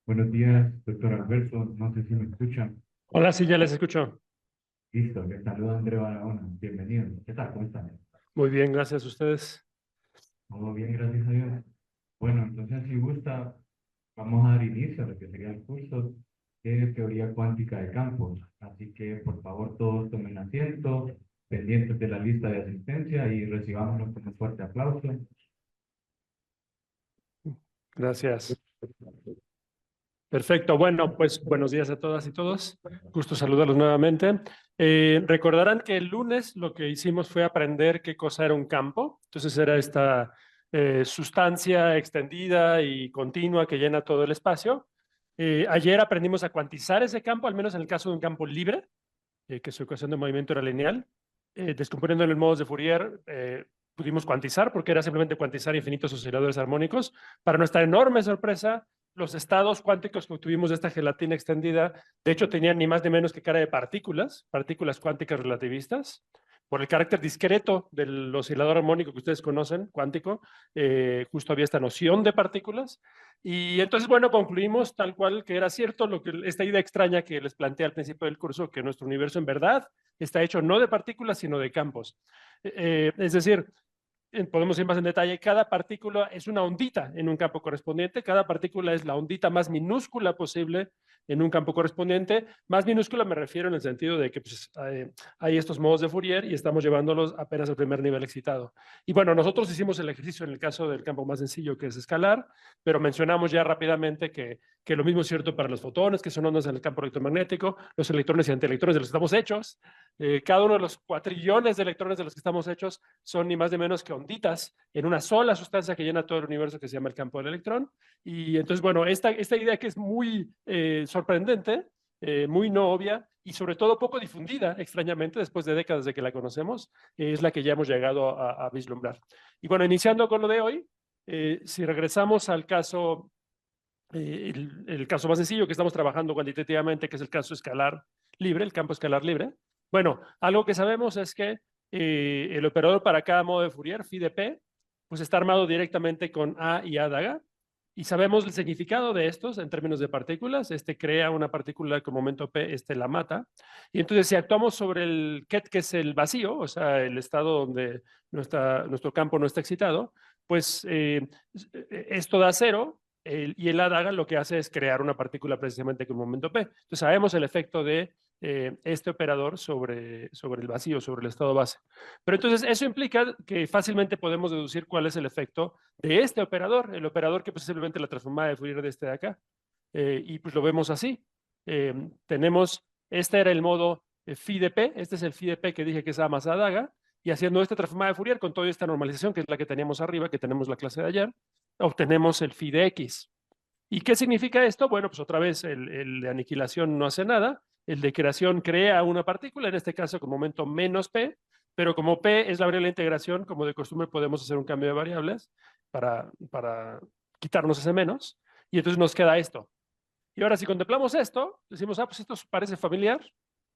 Buenos días, doctor Alberto. No sé si me escuchan. Hola, sí, ya les escucho. Listo, le saluda André Barahona. Bienvenido. ¿Qué tal? ¿Cómo están? Muy bien, gracias a ustedes. Todo bien, gracias a Dios. Bueno, entonces, si gusta, vamos a dar inicio a lo que sería el curso de teoría cuántica de campos. Así que, por favor, todos tomen asiento, pendientes de la lista de asistencia y recibámonos con un fuerte aplauso. Gracias. Perfecto. Bueno, pues buenos días a todas y todos. Gusto saludarlos nuevamente. Recordarán que el lunes lo que hicimos fue aprender qué cosa era un campo. Entonces era esta sustancia extendida y continua que llena todo el espacio. Ayer aprendimos a cuantizar ese campo, al menos en el caso de un campo libre, que su ecuación de movimiento era lineal. Descomponiéndolo en modos de Fourier, pudimos cuantizar, porque era simplemente cuantizar infinitos osciladores armónicos. Para nuestra enorme sorpresa, los estados cuánticos que obtuvimos de esta gelatina extendida, de hecho, tenían ni más ni menos que cara de partículas, partículas cuánticas relativistas. Por el carácter discreto del oscilador armónico que ustedes conocen, cuántico, justo había esta noción de partículas. Y entonces, bueno, concluimos tal cual que era cierto esta idea extraña que les planteé al principio del curso, que nuestro universo en verdad está hecho no de partículas, sino de campos. Es decir, podemos ir más en detalle, cada partícula es una ondita en un campo correspondiente, cada partícula es la ondita más minúscula posible en un campo correspondiente. Más minúscula me refiero en el sentido de que pues, hay estos modos de Fourier y estamos llevándolos apenas al primer nivel excitado. Y bueno, nosotros hicimos el ejercicio en el caso del campo más sencillo, que es escalar, pero mencionamos ya rápidamente que lo mismo es cierto para los fotones, que son ondas en el campo electromagnético, los electrones y antielectrones de los que estamos hechos. Cada uno de los cuatrillones de electrones de los que estamos hechos son ni más ni menos que onditas en una sola sustancia que llena todo el universo, que se llama el campo del electrón. Y entonces, bueno, esta idea que es muy sorprendente, muy no obvia y sobre todo poco difundida, extrañamente, después de décadas de que la conocemos, es la que ya hemos llegado a vislumbrar. Y bueno, iniciando con lo de hoy, si regresamos al caso, el caso más sencillo que estamos trabajando cuantitativamente, que es el caso escalar libre, el campo escalar libre. Bueno, algo que sabemos es que el operador para cada modo de Fourier, phi de p, pues está armado directamente con A y A daga. Y sabemos el significado de estos en términos de partículas. Este crea una partícula con momento P, este la mata. Y entonces, si actuamos sobre el ket, que es el vacío, o sea, el estado donde nuestro campo no está excitado, pues esto da cero y el ADAGA lo que hace es crear una partícula precisamente con momento P. Entonces sabemos el efecto de este operador sobre el vacío, sobre el estado base. Pero entonces eso implica que fácilmente podemos deducir cuál es el efecto de este operador, el operador que pues, es simplemente la transformada de Fourier de este de acá. Y pues lo vemos así. Este era el modo phi de P, este es el phi de P que dije que es A más A daga, y haciendo esta transformada de Fourier con toda esta normalización, que es la que teníamos arriba, que tenemos la clase de ayer, obtenemos el phi de X. ¿Y qué significa esto? Bueno, pues otra vez el de aniquilación no hace nada, el de creación crea una partícula, en este caso con momento menos P, pero como P es la variable de integración, como de costumbre podemos hacer un cambio de variables para quitarnos ese menos, y entonces nos queda esto. Y ahora si contemplamos esto, decimos, pues esto parece familiar.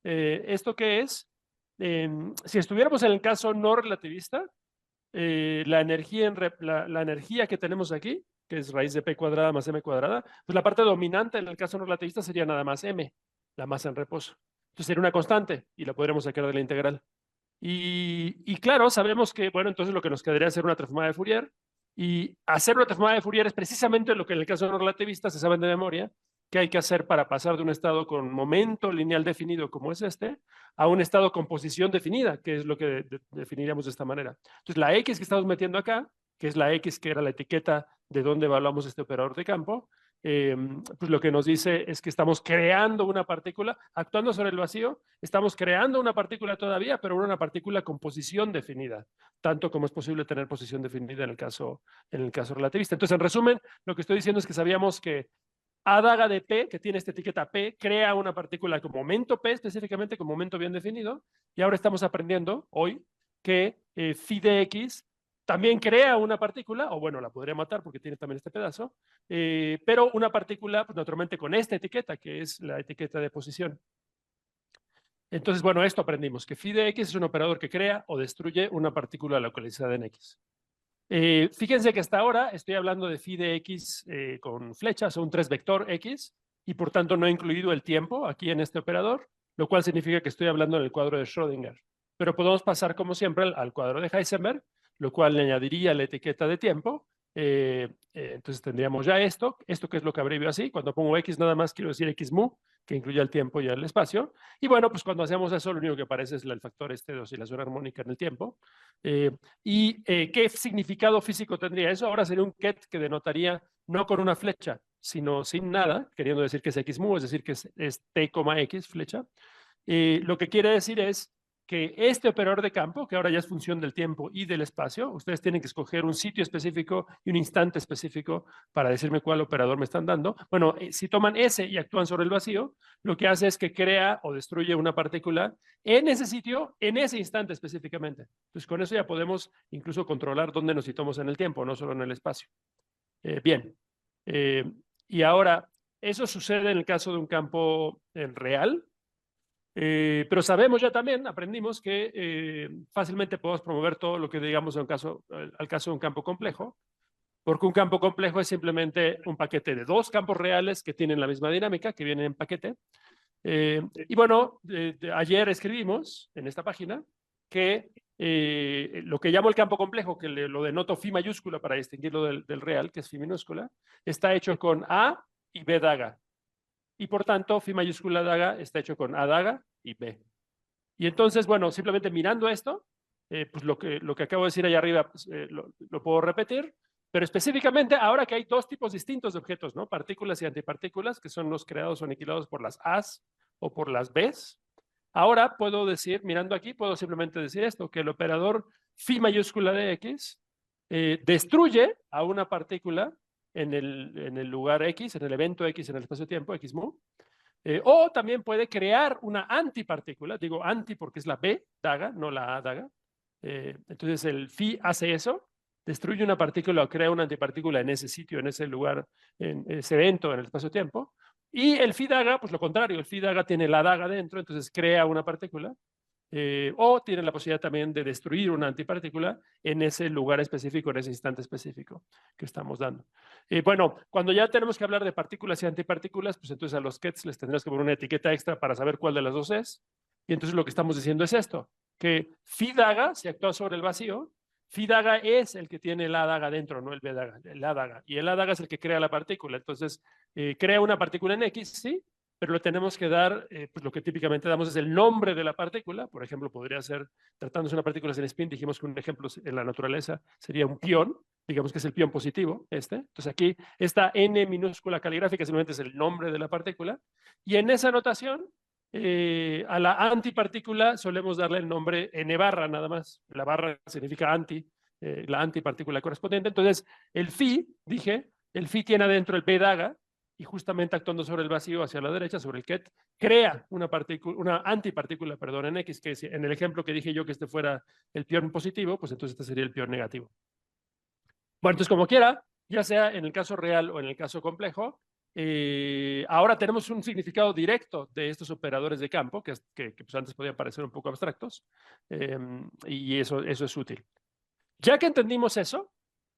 ¿Esto qué es? Si estuviéramos en el caso no relativista, la energía que tenemos aquí, que es raíz de p cuadrada más m cuadrada, pues la parte dominante en el caso no relativista sería nada más m, la masa en reposo. Entonces sería una constante y la podremos sacar de la integral. Y claro, sabemos que, bueno, entonces lo que nos quedaría es hacer una transformada de Fourier. Y hacer una transformada de Fourier es precisamente lo que en el caso no relativista se saben de memoria, que hay que hacer para pasar de un estado con momento lineal definido, como es este, a un estado con posición definida, que es lo que definiríamos de esta manera. Entonces, la X que estamos metiendo acá, que es la X que era la etiqueta de donde evaluamos este operador de campo, pues lo que nos dice es que estamos creando una partícula, actuando sobre el vacío, estamos creando una partícula todavía, pero una partícula con posición definida, tanto como es posible tener posición definida en el caso relativista. Entonces, en resumen, lo que estoy diciendo es que sabíamos que A daga de P, que tiene esta etiqueta P, crea una partícula con momento P, específicamente con momento bien definido, y ahora estamos aprendiendo hoy que phi de X también crea una partícula, o bueno, la podría matar porque tiene también este pedazo, pero una partícula, pues naturalmente con esta etiqueta, que es la etiqueta de posición. Entonces, bueno, esto aprendimos, que phi de X es un operador que crea o destruye una partícula localizada en X. Fíjense que hasta ahora estoy hablando de phi de x con flechas o un 3 vector x y por tanto no he incluido el tiempo aquí en este operador, lo cual significa que estoy hablando en el cuadro de Schrödinger. Pero podemos pasar como siempre al cuadro de Heisenberg, lo cual le añadiría la etiqueta de tiempo. Entonces tendríamos ya esto que es lo que abrevio así. Cuando pongo x nada más quiero decir x mu, que incluye el tiempo y el espacio. Y bueno, pues cuando hacemos eso lo único que aparece es el factor este de oscilación armónica en el tiempo. ¿Qué significado físico tendría eso? Ahora sería un ket que denotaría no con una flecha, sino sin nada, queriendo decir que es x mu, es decir, que es t, x flecha. Lo que quiere decir es que este operador de campo, que ahora ya es función del tiempo y del espacio, ustedes tienen que escoger un sitio específico y un instante específico para decirme cuál operador me están dando. Bueno, si toman ese y actúan sobre el vacío, lo que hace es que crea o destruye una partícula en ese sitio, en ese instante específicamente. Entonces, con eso ya podemos incluso controlar dónde nos situamos en el tiempo, no solo en el espacio. Bien. Y ahora, eso sucede en el caso de un campo real, pero sabemos ya también, aprendimos que fácilmente podemos promover todo lo que digamos al caso de un campo complejo, porque un campo complejo es simplemente un paquete de dos campos reales que tienen la misma dinámica, que vienen en paquete. Y bueno, ayer escribimos en esta página que lo que llamo el campo complejo, que lo denoto phi mayúscula para distinguirlo del real, que es phi minúscula, está hecho con A y B daga. Y por tanto, phi mayúscula daga está hecho con A daga y B. Y entonces, bueno, simplemente mirando esto, pues lo que acabo de decir allá arriba, pues, lo puedo repetir, pero específicamente ahora que hay dos tipos distintos de objetos, ¿no? Partículas y antipartículas, que son los creados o aniquilados por las A's o por las B's. Ahora puedo decir, mirando aquí, puedo simplemente decir esto, que el operador phi mayúscula de X destruye a una partícula en el lugar X, en el evento X, en el espacio-tiempo, X mu, o también puede crear una antipartícula, digo anti porque es la B daga, no la A daga. Entonces el phi hace eso, destruye una partícula o crea una antipartícula en ese sitio, en ese lugar, en ese evento, en el espacio-tiempo. Y el phi daga, pues lo contrario, el phi daga tiene la daga dentro, entonces crea una partícula. O tiene la posibilidad también de destruir una antipartícula en ese lugar específico, en ese instante específico que estamos dando. Bueno, cuando ya tenemos que hablar de partículas y antipartículas, pues entonces a los kets les tendrás que poner una etiqueta extra para saber cuál de las dos es. Y entonces lo que estamos diciendo es esto, que phi daga, si actúa sobre el vacío, phi daga es el que tiene la daga dentro, no el B daga, el A daga. Y el A daga es el que crea la partícula. Entonces, crea una partícula en X, ¿sí? Pero le tenemos que dar, pues lo que típicamente damos es el nombre de la partícula. Por ejemplo, podría ser, tratándose de una partícula sin spin, dijimos que un ejemplo en la naturaleza sería un pión, digamos que es el pión positivo, este. Entonces aquí, esta N minúscula caligráfica simplemente es el nombre de la partícula. Y en esa notación, a la antipartícula solemos darle el nombre N barra nada más. La barra significa anti, la antipartícula correspondiente. Entonces, el phi, dije, el phi tiene adentro el B daga, y justamente actuando sobre el vacío hacia la derecha, sobre el ket, crea una antipartícula, perdón, en X, que en el ejemplo que dije yo que este fuera el pión positivo, pues entonces este sería el pión negativo. Bueno, entonces como quiera, ya sea en el caso real o en el caso complejo, ahora tenemos un significado directo de estos operadores de campo, que pues antes podían parecer un poco abstractos, y eso es útil. Ya que entendimos eso,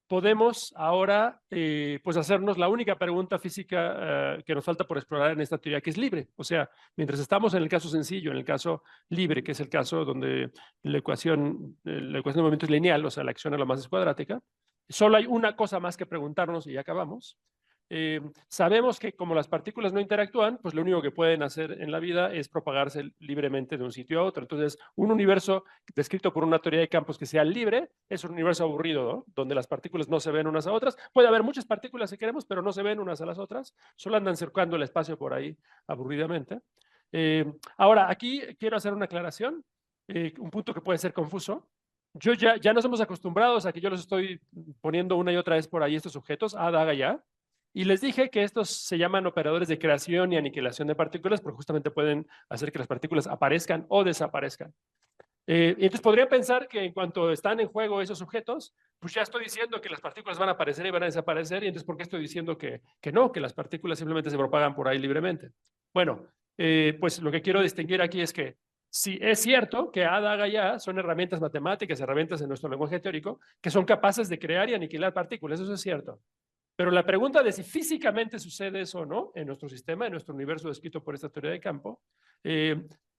podemos ahora pues hacernos la única pregunta física que nos falta por explorar en esta teoría, que es libre. O sea, mientras estamos en el caso sencillo, en el caso libre, que es el caso donde la ecuación de movimiento es lineal, o sea, la acción a la masa es cuadrática, solo hay una cosa más que preguntarnos y ya acabamos. Sabemos que como las partículas no interactúan, pues lo único que pueden hacer en la vida es propagarse libremente de un sitio a otro. Entonces, un universo descrito por una teoría de campos que sea libre es un universo aburrido, ¿no? Donde las partículas no se ven unas a otras. Puede haber muchas partículas si queremos, pero no se ven unas a las otras. Solo andan cercando el espacio por ahí aburridamente. Ahora, aquí quiero hacer una aclaración, un punto que puede ser confuso. Ya nos hemos acostumbrados a que yo los estoy poniendo una y otra vez por ahí estos objetos, A, daga, ya. Y les dije que estos se llaman operadores de creación y aniquilación de partículas porque justamente pueden hacer que las partículas aparezcan o desaparezcan. Y entonces podría pensar que en cuanto están en juego esos objetos, pues ya estoy diciendo que las partículas van a aparecer y van a desaparecer, y entonces ¿por qué estoy diciendo que no, que las partículas simplemente se propagan por ahí libremente? Bueno, pues lo que quiero distinguir aquí es que Sí, es cierto que A, DAGA y A son herramientas matemáticas, herramientas en nuestro lenguaje teórico, que son capaces de crear y aniquilar partículas, eso es cierto. Pero la pregunta de si físicamente sucede eso o no en nuestro sistema, en nuestro universo descrito por esta teoría de campo,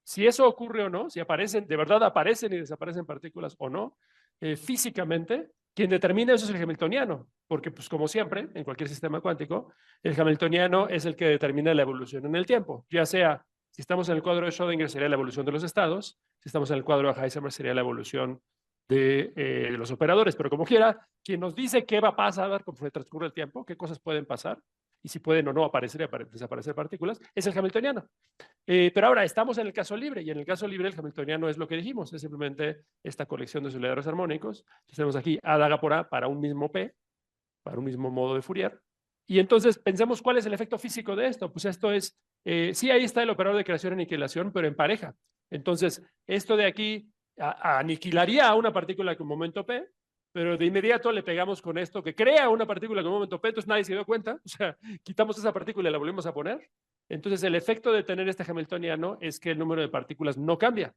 si eso ocurre o no, si aparecen, de verdad aparecen y desaparecen partículas o no, físicamente, quien determina eso es el hamiltoniano, porque pues como siempre, en cualquier sistema cuántico, el hamiltoniano es el que determina la evolución en el tiempo, ya sea, si estamos en el cuadro de Schrödinger sería la evolución de los estados, si estamos en el cuadro de Heisenberg sería la evolución de los operadores, pero como quiera, quien nos dice qué va a pasar conforme transcurre el tiempo, qué cosas pueden pasar, y si pueden o no aparecer y desaparecer partículas, es el hamiltoniano. Pero ahora estamos en el caso libre, y en el caso libre el hamiltoniano es lo que dijimos, es simplemente esta colección de soledades armónicos. Entonces tenemos aquí A daga por A para un mismo P, para un mismo modo de Fourier. Y entonces pensemos cuál es el efecto físico de esto. Pues esto es, sí, ahí está el operador de creación y aniquilación, pero en pareja. Entonces, esto de aquí aniquilaría a una partícula con momento P, pero de inmediato le pegamos con esto que crea una partícula con momento P, entonces nadie se dio cuenta, o sea, quitamos esa partícula y la volvemos a poner. Entonces, el efecto de tener este hamiltoniano es que el número de partículas no cambia.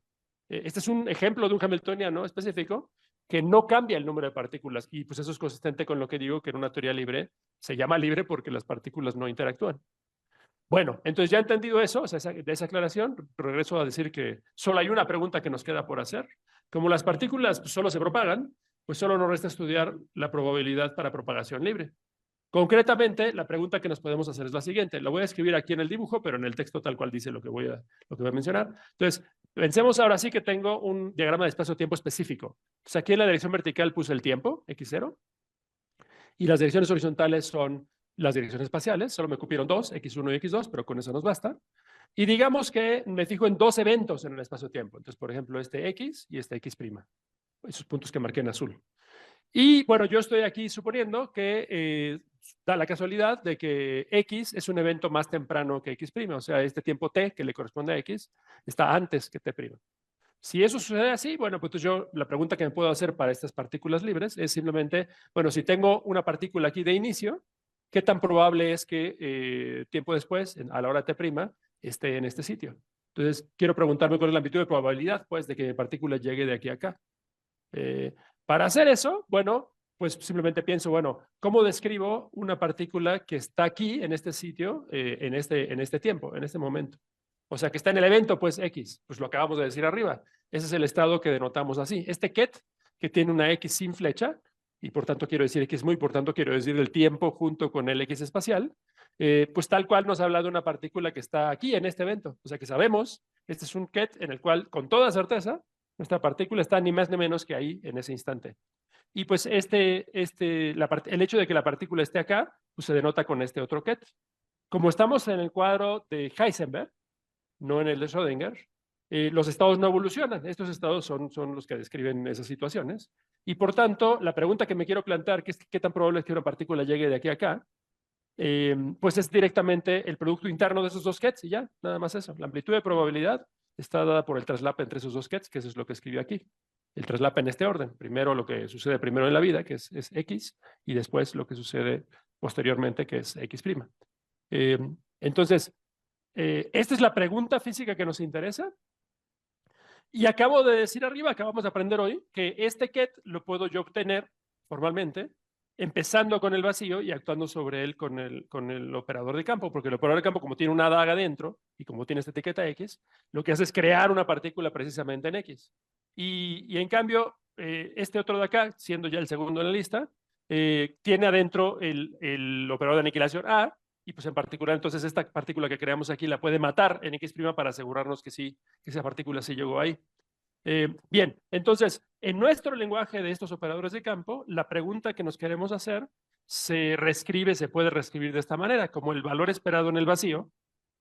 Este es un ejemplo de un hamiltoniano específico que no cambia el número de partículas, y pues eso es consistente con lo que digo, que en una teoría libre se llama libre porque las partículas no interactúan. Bueno, entonces ya entendido eso, o sea, de esa aclaración, regreso a decir que solo hay una pregunta que nos queda por hacer. Como las partículas pues, solo se propagan, pues solo nos resta estudiar la probabilidad para propagación libre. Concretamente, la pregunta que nos podemos hacer es la siguiente. Lo voy a escribir aquí en el dibujo, pero en el texto tal cual dice lo que voy a mencionar. Entonces, pensemos ahora sí que tengo un diagrama de espacio-tiempo específico. Entonces, aquí en la dirección vertical puse el tiempo, x0, y las direcciones horizontales son las direcciones espaciales, solo me cupieron dos, x1 y x2, pero con eso nos basta. Y digamos que me fijo en dos eventos en el espacio-tiempo. Entonces, por ejemplo, este x y este x', esos puntos que marqué en azul. Y bueno, yo estoy aquí suponiendo que da la casualidad de que x es un evento más temprano que x', o sea, este tiempo t que le corresponde a x está antes que t'. Si eso sucede así, bueno, pues yo la pregunta que me puedo hacer para estas partículas libres es simplemente, bueno, si tengo una partícula aquí de inicio, ¿qué tan probable es que tiempo después, a la hora t', esté en este sitio? Entonces, quiero preguntarme cuál es la amplitud de probabilidad, pues, de que mi partícula llegue de aquí a acá. Para hacer eso, bueno, pues simplemente pienso, bueno, ¿cómo describo una partícula que está aquí en este sitio, en este tiempo, en este momento? O sea, que está en el evento, pues X, pues lo acabamos de decir arriba. Ese es el estado que denotamos así. Este ket, que tiene una X sin flecha, y por tanto quiero decir X muy, por tanto quiero decir el tiempo junto con el X espacial, pues tal cual nos habla de una partícula que está aquí en este evento. O sea que sabemos, este es un ket en el cual con toda certeza nuestra partícula está ni más ni menos que ahí en ese instante. Y pues el hecho de que la partícula esté acá, pues se denota con este otro ket. Como estamos en el cuadro de Heisenberg, no en el de Schrödinger, los estados no evolucionan. Estos estados son los que describen esas situaciones. Y por tanto, la pregunta que me quiero plantear, que es qué tan probable es que una partícula llegue de aquí a acá, pues es directamente el producto interno de esos dos kets y ya, nada más eso. La amplitud de probabilidad está dada por el traslape entre esos dos kets, que eso es lo que escribí aquí. El traslape en este orden. Primero lo que sucede primero en la vida, que es X, y después lo que sucede posteriormente, que es X'. Entonces, esta es la pregunta física que nos interesa. Y acabo de decir arriba, acabamos de aprender hoy, que este ket lo puedo yo obtener formalmente, empezando con el vacío y actuando sobre él con el operador de campo, porque el operador de campo, como tiene una daga dentro y como tiene esta etiqueta X, lo que hace es crear una partícula precisamente en X. Y en cambio, este otro de acá, siendo ya el segundo en la lista, tiene adentro el operador de aniquilación A, y pues en particular entonces esta partícula que creamos aquí la puede matar en X' para asegurarnos que sí, que esa partícula sí llegó ahí. Bien, entonces, en nuestro lenguaje de estos operadores de campo, la pregunta que nos queremos hacer se puede reescribir de esta manera, como el valor esperado en el vacío,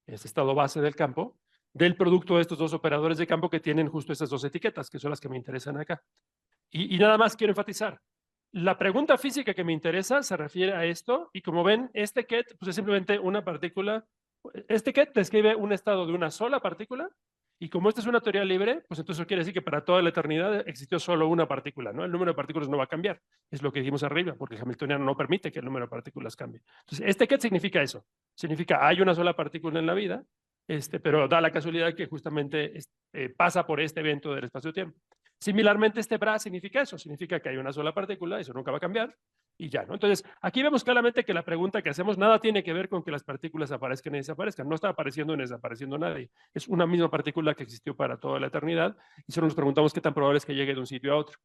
este estado base del campo, del producto de estos dos operadores de campo que tienen justo esas dos etiquetas, que son las que me interesan acá. Y nada más quiero enfatizar, la pregunta física que me interesa se refiere a esto, y como ven, este ket pues es simplemente una partícula. Este ket describe un estado de una sola partícula, y como esta es una teoría libre, pues entonces eso quiere decir que para toda la eternidad existió solo una partícula, ¿no? El número de partículas no va a cambiar, es lo que dijimos arriba, porque el hamiltoniano no permite que el número de partículas cambie. Entonces, este ket significa eso, significa hay una sola partícula en la vida, pero da la casualidad que justamente pasa por este evento del espacio-tiempo. Similarmente, este bra significa eso, significa que hay una sola partícula, eso nunca va a cambiar, y ya, ¿no? Entonces, aquí vemos claramente que la pregunta que hacemos nada tiene que ver con que las partículas aparezcan y desaparezcan, no está apareciendo ni desapareciendo nadie, es una misma partícula que existió para toda la eternidad, y solo nos preguntamos qué tan probable es que llegue de un sitio a otro.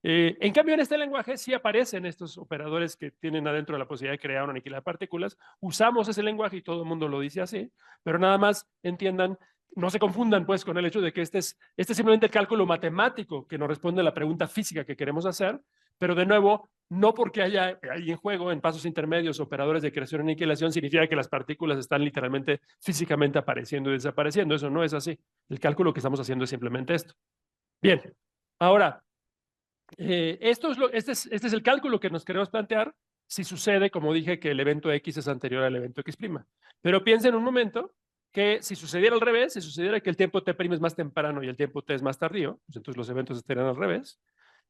En cambio, en este lenguaje sí aparecen estos operadores que tienen adentro la posibilidad de crear una aniquilar de partículas. Usamos ese lenguaje y todo el mundo lo dice así, pero nada más entiendan, no se confundan pues con el hecho de que este es simplemente el cálculo matemático que nos responde a la pregunta física que queremos hacer, pero de nuevo, no porque haya ahí en juego en pasos intermedios operadores de creación y aniquilación significa que las partículas están literalmente físicamente apareciendo y desapareciendo. Eso no es así. El cálculo que estamos haciendo es simplemente esto. Bien, ahora, este es el cálculo que nos queremos plantear si sucede, como dije, que el evento X es anterior al evento X'. Pero piensen un momento que si sucediera al revés, si sucediera que el tiempo T' es más temprano y el tiempo T es más tardío, pues entonces los eventos estarían al revés.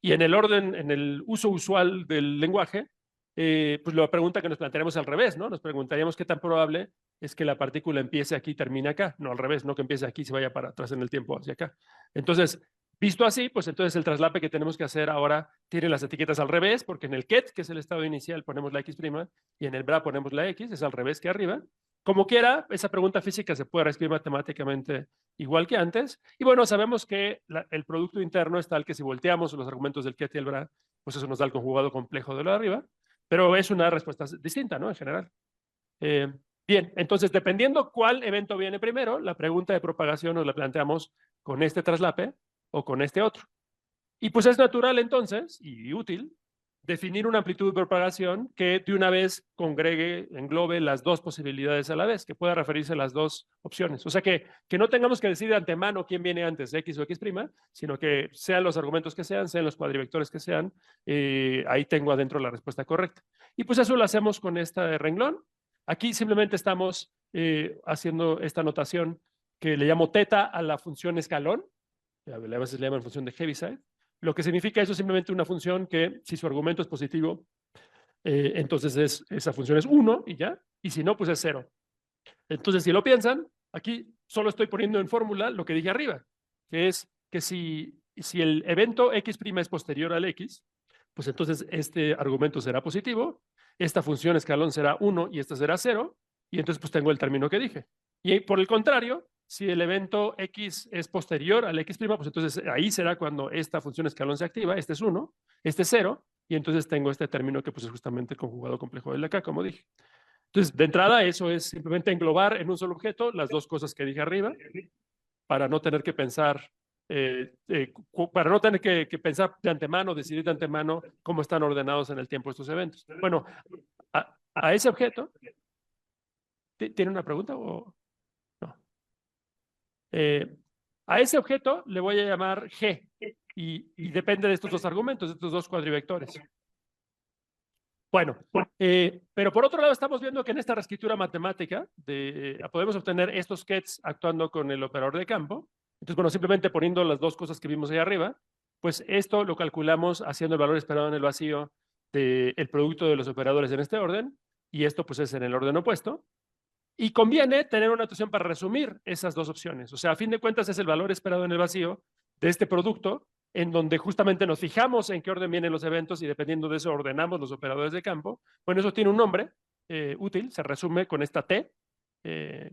Y en el orden, en el uso usual del lenguaje, pues la pregunta que nos plantearemos al revés, ¿no? Nos preguntaríamos qué tan probable es que la partícula empiece aquí y termine acá. No al revés, no que empiece aquí y se vaya para atrás en el tiempo hacia acá. Entonces, visto así, pues entonces el traslape que tenemos que hacer ahora tiene las etiquetas al revés, porque en el ket, que es el estado inicial, ponemos la X', y en el bra ponemos la X, es al revés que arriba. Como quiera, esa pregunta física se puede reescribir matemáticamente igual que antes. Y bueno, sabemos que el producto interno es tal que si volteamos los argumentos del ket y el bra, pues eso nos da el conjugado complejo de lo de arriba, pero es una respuesta distinta, ¿no? En general. Bien, entonces, dependiendo cuál evento viene primero, la pregunta de propagación nos la planteamos con este traslape o con este otro. Y pues es natural entonces, y útil, definir una amplitud de propagación que de una vez congregue, englobe las dos posibilidades a la vez, que pueda referirse a las dos opciones. O sea que no tengamos que decir de antemano quién viene antes, X o X', sino que sean los argumentos que sean los cuadrivectores que sean, ahí tengo adentro la respuesta correcta. Y pues eso lo hacemos con este renglón. Aquí simplemente estamos haciendo esta notación que le llamo teta a la función escalón, a veces le llaman función de Heaviside. Lo que significa eso es simplemente una función que, si su argumento es positivo, entonces esa función es 1 y ya, y si no, pues es 0. Entonces, si lo piensan, aquí solo estoy poniendo en fórmula lo que dije arriba, que es que si el evento X' es posterior al X, pues entonces este argumento será positivo, esta función escalón será 1 y esta será 0, y entonces pues tengo el término que dije. Y por el contrario, si el evento X es posterior al X', pues entonces ahí será cuando esta función escalón se activa, este es 1, este es 0, y entonces tengo este término que pues es justamente el conjugado complejo del de acá, como dije. Entonces, de entrada, eso es simplemente englobar en un solo objeto las dos cosas que dije arriba, para no tener que pensar, para no tener que pensar de antemano, decidir de antemano cómo están ordenados en el tiempo estos eventos. Bueno, a ese objeto, ¿tiene una pregunta o no? A ese objeto le voy a llamar G y depende de estos dos argumentos, de estos dos cuadrivectores. Bueno, pero por otro lado estamos viendo que en esta reescritura matemática podemos obtener estos kets actuando con el operador de campo. Entonces, bueno, simplemente poniendo las dos cosas que vimos ahí arriba, pues esto lo calculamos haciendo el valor esperado en el vacío del producto de los operadores en este orden, y esto pues es en el orden opuesto. Y conviene tener una notación para resumir esas dos opciones. O sea, a fin de cuentas es el valor esperado en el vacío de este producto, en donde justamente nos fijamos en qué orden vienen los eventos y dependiendo de eso ordenamos los operadores de campo. Bueno, eso tiene un nombre útil, se resume con esta T,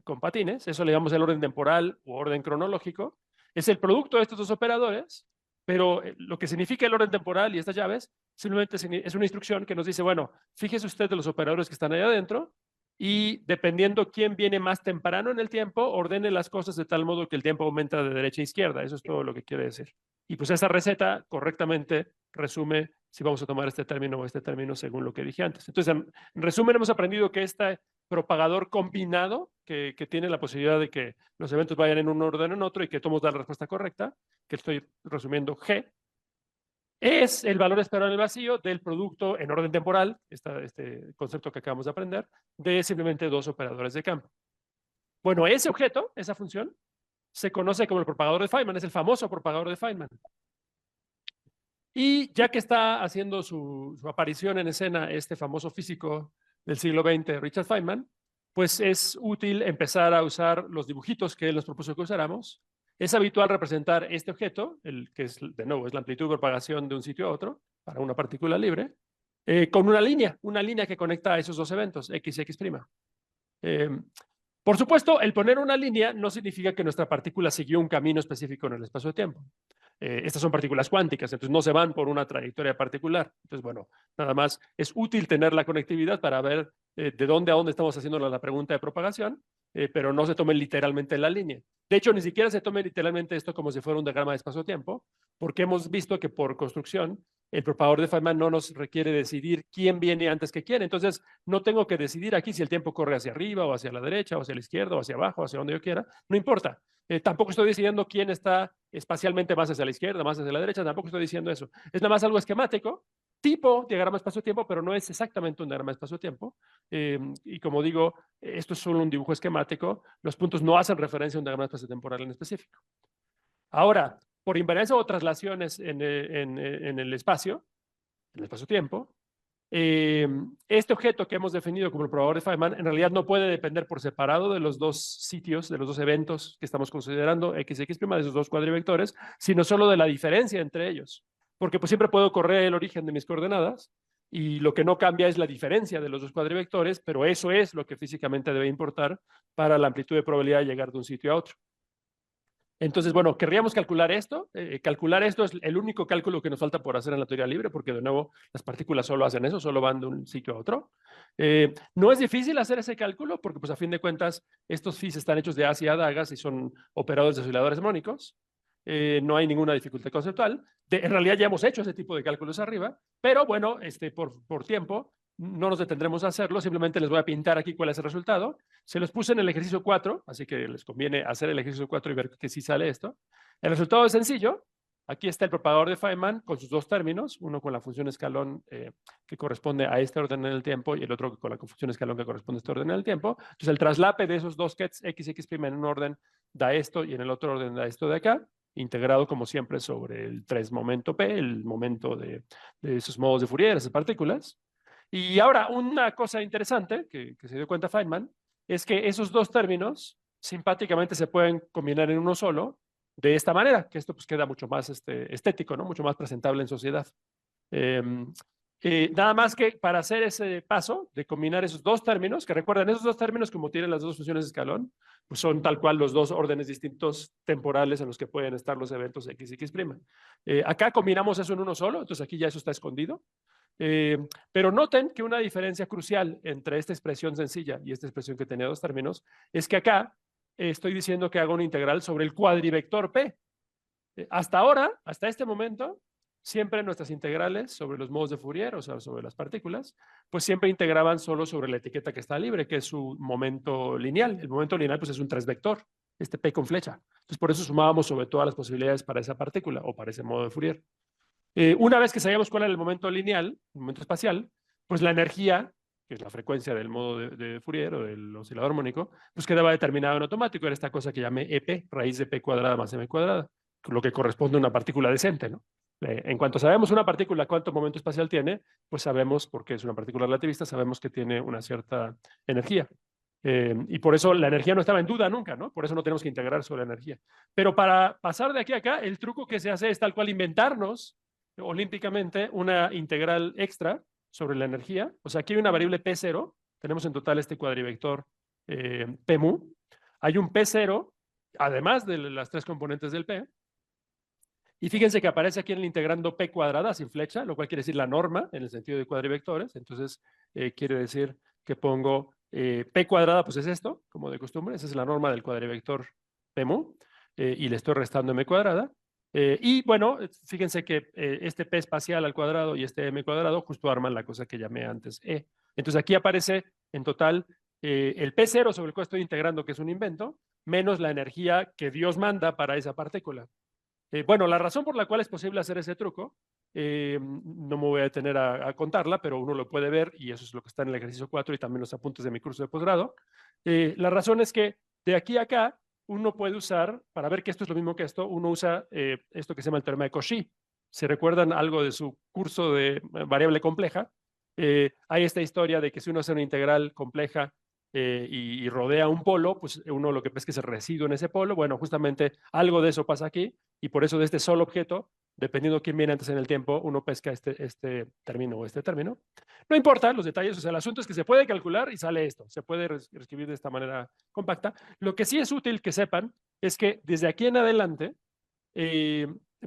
con patines. Eso le llamamos el orden temporal o orden cronológico. Es el producto de estos dos operadores, pero lo que significa el orden temporal y estas llaves simplemente es una instrucción que nos dice, bueno, fíjese usted de los operadores que están ahí adentro, y dependiendo quién viene más temprano en el tiempo, ordene las cosas de tal modo que el tiempo aumenta de derecha a izquierda. Eso es todo lo que quiere decir. Y pues esa receta correctamente resume si vamos a tomar este término o este término según lo que dije antes. Entonces, en resumen, hemos aprendido que este propagador combinado, que tiene la posibilidad de que los eventos vayan en un orden o en otro y que todos dan la respuesta correcta, que estoy resumiendo G, es el valor esperado en el vacío del producto en orden temporal, este concepto que acabamos de aprender, de simplemente dos operadores de campo. Bueno, ese objeto, esa función, se conoce como el propagador de Feynman, es el famoso propagador de Feynman. Y ya que está haciendo su aparición en escena este famoso físico del siglo XX, Richard Feynman, pues es útil empezar a usar los dibujitos que él nos propuso que usáramos. Es habitual representar este objeto, el que es, de nuevo, es la amplitud de propagación de un sitio a otro para una partícula libre, con una línea que conecta a esos dos eventos, X y X'. Por supuesto, el poner una línea no significa que nuestra partícula siguió un camino específico en el espacio-tiempo. Estas son partículas cuánticas, entonces no se van por una trayectoria particular. Entonces, bueno, nada más es útil tener la conectividad para ver de dónde a dónde estamos haciendo la pregunta de propagación, pero no se tome literalmente la línea. De hecho, ni siquiera se tome literalmente esto como si fuera un diagrama de espacio-tiempo, porque hemos visto que por construcción el propagador de Feynman no nos requiere decidir quién viene antes que quién. Entonces, no tengo que decidir aquí si el tiempo corre hacia arriba o hacia la derecha o hacia la izquierda o hacia abajo, hacia donde yo quiera. No importa. Tampoco estoy decidiendo quién está espacialmente más hacia la izquierda, más hacia la derecha. Tampoco estoy diciendo eso. Es nada más algo esquemático, tipo diagrama espacio-tiempo, pero no es exactamente un diagrama espacio-tiempo. Y como digo, esto es solo un dibujo esquemático. Los puntos no hacen referencia a un diagrama espacio-temporal en específico. Ahora, por invariancia o traslaciones en el espacio-tiempo, este objeto que hemos definido como el probador de Feynman en realidad no puede depender por separado de los dos sitios, de los dos eventos que estamos considerando, X y X', de esos dos cuadrivectores, sino solo de la diferencia entre ellos. Porque pues siempre puedo correr el origen de mis coordenadas y lo que no cambia es la diferencia de los dos cuadrivectores, pero eso es lo que físicamente debe importar para la amplitud de probabilidad de llegar de un sitio a otro. Entonces, bueno, querríamos calcular esto. Calcular esto es el único cálculo que nos falta por hacer en la teoría libre, porque de nuevo las partículas solo hacen eso, solo van de un sitio a otro. No es difícil hacer ese cálculo, porque pues a fin de cuentas estos phis están hechos de as y adagas y son operados de osciladores armónicos. No hay ninguna dificultad conceptual. En realidad ya hemos hecho ese tipo de cálculos arriba, pero bueno, por tiempo no nos detendremos a hacerlo, simplemente les voy a pintar aquí cuál es el resultado. Se los puse en el ejercicio 4, así que les conviene hacer el ejercicio 4 y ver que sí sale esto. El resultado es sencillo. Aquí está el propagador de Feynman con sus dos términos, uno con la función escalón que corresponde a este orden en el tiempo y el otro con la función escalón que corresponde a este orden en el tiempo. Entonces el traslape de esos dos kets X y X' en un orden da esto y en el otro orden da esto de acá, integrado como siempre sobre el 3 momento P, el momento de esos modos de Fourier, esas partículas. Y ahora, una cosa interesante que se dio cuenta Feynman es que esos dos términos simpáticamente se pueden combinar en uno solo de esta manera, que esto pues queda mucho más estético, ¿no? Mucho más presentable en sociedad. Nada más que para hacer ese paso de combinar esos dos términos, que recuerden, esos dos términos como tienen las dos funciones de escalón, pues son tal cual los dos órdenes distintos temporales en los que pueden estar los eventos X y X'. Acá combinamos eso en uno solo, entonces aquí ya eso está escondido. Pero noten que una diferencia crucial entre esta expresión sencilla y esta expresión que tenía dos términos es que acá estoy diciendo que hago una integral sobre el cuadrivector P. Hasta ahora, hasta este momento, siempre nuestras integrales sobre los modos de Fourier, o sea, sobre las partículas, pues siempre integraban solo sobre la etiqueta que está libre, que es su momento lineal. El momento lineal pues es un transvector, este P con flecha. Entonces por eso sumábamos sobre todas las posibilidades para esa partícula o para ese modo de Fourier. Una vez que sabíamos cuál era el momento lineal, el momento espacial, pues la energía, que es la frecuencia del modo de Fourier o del oscilador armónico, pues quedaba determinado en automático. Era esta cosa que llamé EP, raíz de P cuadrada más M cuadrada, lo que corresponde a una partícula decente, ¿no? En cuanto sabemos una partícula cuánto momento espacial tiene, pues sabemos, porque es una partícula relativista, sabemos que tiene una cierta energía. Y por eso la energía no estaba en duda nunca, ¿no? Por eso no tenemos que integrar sobre la energía. Pero para pasar de aquí a acá, el truco que se hace es tal cual inventarnos olímpicamente una integral extra sobre la energía. O sea, aquí hay una variable P0. Tenemos en total este cuadrivector P mu. Hay un P0, además de las tres componentes del P. Y fíjense que aparece aquí en el integrando P cuadrada sin flecha, lo cual quiere decir la norma en el sentido de cuadrivectores. Entonces, quiere decir que pongo P cuadrada, pues es esto, como de costumbre. Esa es la norma del cuadrivector P mu. Y le estoy restando M cuadrada. Y bueno, fíjense que este P espacial al cuadrado y este M cuadrado justo arman la cosa que llamé antes E. Entonces aquí aparece en total el P0 sobre el cual estoy integrando, que es un invento, menos la energía que Dios manda para esa partícula. Bueno, la razón por la cual es posible hacer ese truco, no me voy a detener a contarla, pero uno lo puede ver y eso es lo que está en el ejercicio 4 y también los apuntes de mi curso de posgrado. La razón es que de aquí a acá uno puede usar, para ver que esto es lo mismo que esto, uno usa esto que se llama el teorema de Cauchy. ¿Se recuerdan algo de su curso de variable compleja? Hay esta historia de que si uno hace una integral compleja y rodea un polo, pues uno lo que pesca es el residuo en ese polo. Bueno, justamente algo de eso pasa aquí, y por eso de este solo objeto, dependiendo de quién viene antes en el tiempo, uno pesca este término o este término. No importa los detalles, o sea, el asunto es que se puede calcular y sale esto, se puede escribir de esta manera compacta. Lo que sí es útil que sepan es que desde aquí en adelante,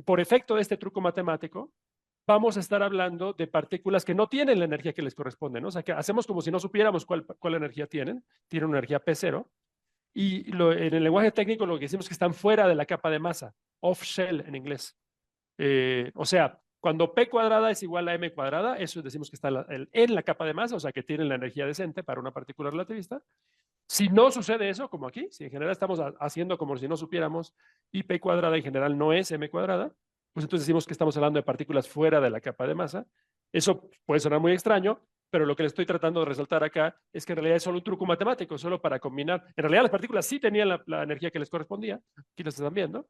por efecto de este truco matemático, vamos a estar hablando de partículas que no tienen la energía que les corresponde, ¿no? O sea, que hacemos como si no supiéramos cuál energía tienen. Tienen una energía P0. Y en el lenguaje técnico lo que decimos es que están fuera de la capa de masa, off shell en inglés. O sea, cuando P cuadrada es igual a M cuadrada, eso decimos que está en la capa de masa, o sea, que tienen la energía decente para una partícula relativista. Si no sucede eso, como aquí, si en general estamos haciendo como si no supiéramos y P cuadrada en general no es M cuadrada, pues entonces decimos que estamos hablando de partículas fuera de la capa de masa. Eso puede sonar muy extraño, pero lo que le estoy tratando de resaltar acá es que en realidad es solo un truco matemático, solo para combinar. En realidad las partículas sí tenían la energía que les correspondía, aquí las están viendo,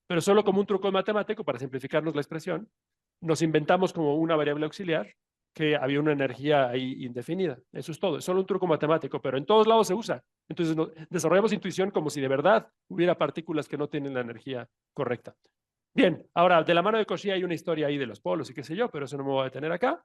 pero solo como un truco matemático, para simplificarnos la expresión, nos inventamos como una variable auxiliar que había una energía ahí indefinida. Eso es todo, es solo un truco matemático, pero en todos lados se usa. Entonces desarrollamos intuición como si de verdad hubiera partículas que no tienen la energía correcta. Bien, ahora de la mano de Cauchy hay una historia ahí de los polos y qué sé yo, pero eso no me voy a detener acá.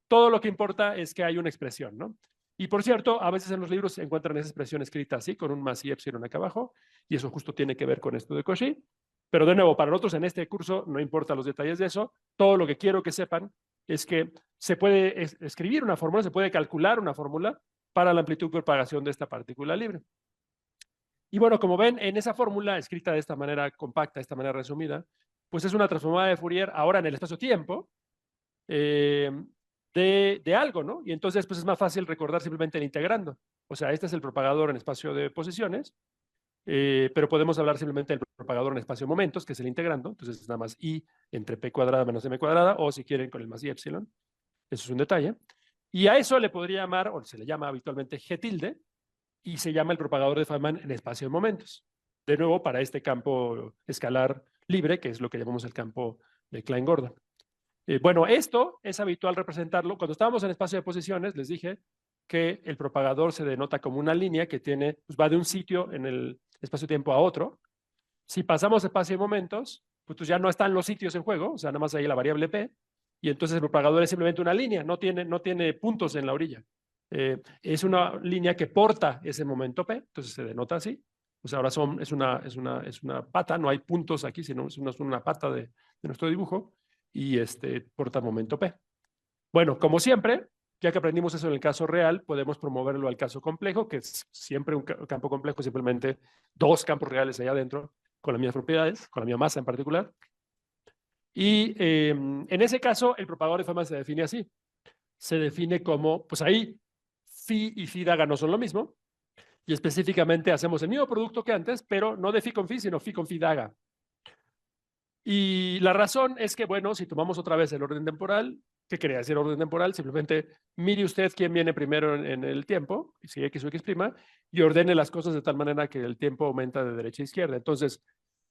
Todo lo que importa es que hay una expresión, ¿no? Y por cierto, a veces en los libros se encuentran esa expresión escrita así, con un más y epsilon acá abajo, y eso justo tiene que ver con esto de Cauchy. Pero de nuevo, para nosotros en este curso no importa los detalles de eso, todo lo que quiero que sepan es que se puede escribir una fórmula, se puede calcular una fórmula para la amplitud de propagación de esta partícula libre. Y bueno, como ven, en esa fórmula escrita de esta manera compacta, de esta manera resumida, pues es una transformada de Fourier ahora en el espacio-tiempo de algo, ¿no? Y entonces pues es más fácil recordar simplemente el integrando. O sea, este es el propagador en espacio de posiciones, pero podemos hablar simplemente del propagador en espacio de momentos, que es el integrando. Entonces es nada más i entre p cuadrada menos m cuadrada, o si quieren con el más i epsilon. Eso es un detalle. Y a eso le podría llamar, o se le llama habitualmente g tilde, y se llama el propagador de Feynman en espacio de momentos. De nuevo, para este campo escalar libre, que es lo que llamamos el campo de Klein-Gordon. Bueno, esto es habitual representarlo. Cuando estábamos en espacio de posiciones, les dije que el propagador se denota como una línea que tiene, pues va de un sitio en el espacio-tiempo a otro. Si pasamos espacio de momentos, pues ya no están los sitios en juego, o sea, nada más hay la variable p, y entonces el propagador es simplemente una línea, no tiene puntos en la orilla. Es una línea que porta ese momento p, entonces se denota así. Pues ahora es una pata, no hay puntos aquí, sino es una pata de nuestro dibujo, y porta momento p. Bueno, como siempre, ya que aprendimos eso en el caso real, podemos promoverlo al caso complejo, que es siempre un campo complejo, simplemente dos campos reales allá adentro, con las mismas propiedades, con la misma masa en particular. Y en ese caso, el propagador de Feynman se define así. Se define como, pues ahí, phi y phi daga no son lo mismo, y específicamente hacemos el mismo producto que antes, pero no de phi con phi, sino phi con phi daga. Y la razón es que, bueno, si tomamos otra vez el orden temporal, ¿qué quería decir orden temporal? Simplemente mire usted quién viene primero en el tiempo, si X o X', y ordene las cosas de tal manera que el tiempo aumenta de derecha a izquierda. Entonces,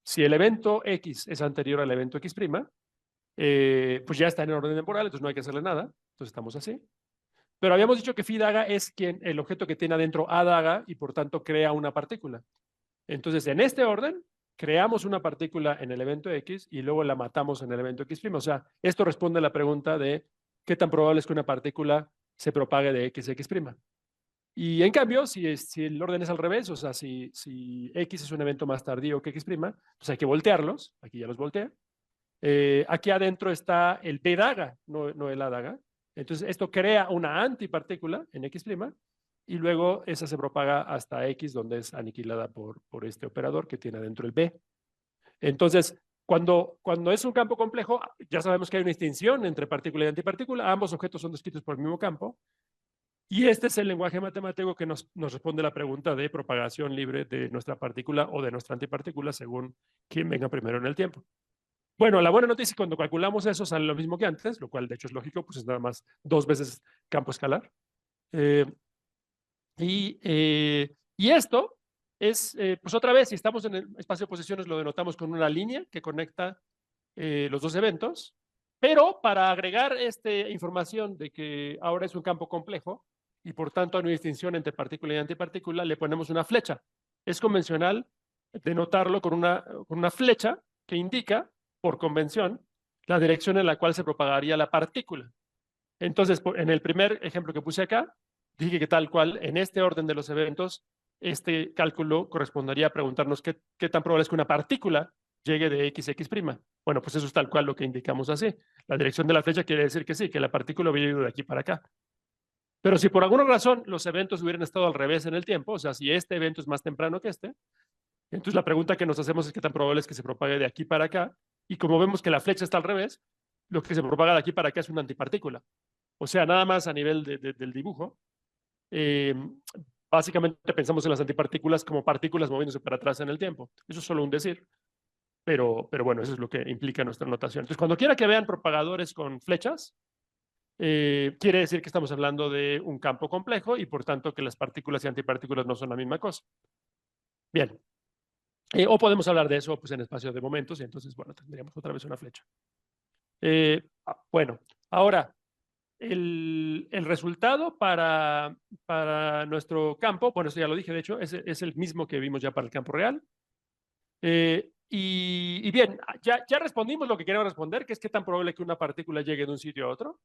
si el evento X es anterior al evento X', pues ya está en orden temporal, entonces no hay que hacerle nada. Entonces estamos así. Pero habíamos dicho que phi daga es el objeto que tiene adentro a daga y por tanto crea una partícula. Entonces, en este orden, creamos una partícula en el evento X y luego la matamos en el evento X'. O sea, esto responde a la pregunta de qué tan probable es que una partícula se propague de X a X'. Y en cambio, si el orden es al revés, o sea, si X es un evento más tardío que X', pues hay que voltearlos. Aquí ya los volteé. Aquí adentro está el B daga, no el A daga. Entonces, esto crea una antipartícula en X', y luego esa se propaga hasta X, donde es aniquilada por este operador que tiene adentro el B. Entonces, cuando es un campo complejo, ya sabemos que hay una distinción entre partícula y antipartícula. Ambos objetos son descritos por el mismo campo. Y este es el lenguaje matemático que nos responde la pregunta de propagación libre de nuestra partícula o de nuestra antipartícula, según quién venga primero en el tiempo. Bueno, la buena noticia es que cuando calculamos eso sale lo mismo que antes, lo cual de hecho es lógico, pues es nada más 2 veces campo escalar. Y esto es, pues otra vez, si estamos en el espacio de posiciones, lo denotamos con una línea que conecta los dos eventos, pero para agregar esta información de que ahora es un campo complejo, y por tanto no hay distinción entre partícula y antipartícula, le ponemos una flecha. Es convencional denotarlo con una flecha que indica, por convención, la dirección en la cual se propagaría la partícula. Entonces, en el primer ejemplo que puse acá, dije que tal cual, en este orden de los eventos, este cálculo correspondería a preguntarnos qué tan probable es que una partícula llegue de XX'. Bueno, pues eso es tal cual lo que indicamos así. La dirección de la flecha quiere decir que sí, que la partícula hubiera ido de aquí para acá. Pero si por alguna razón los eventos hubieran estado al revés en el tiempo, o sea, si este evento es más temprano que este, entonces la pregunta que nos hacemos es qué tan probable es que se propague de aquí para acá. Y como vemos que la flecha está al revés, lo que se propaga de aquí para acá es una antipartícula. O sea, nada más a nivel del dibujo. Básicamente pensamos en las antipartículas como partículas moviéndose para atrás en el tiempo. Eso es solo un decir, pero bueno, eso es lo que implica nuestra notación. Entonces, cuando quiera que vean propagadores con flechas, quiere decir que estamos hablando de un campo complejo y por tanto que las partículas y antipartículas no son la misma cosa. Bien. O podemos hablar de eso pues, en espacio de momentos y entonces, bueno, tendríamos otra vez una flecha. Bueno, ahora, el resultado para nuestro campo, bueno, eso ya lo dije, de hecho, es el mismo que vimos ya para el campo real. Y bien, ya respondimos lo que queríamos responder, que es qué tan probable que una partícula llegue de un sitio a otro.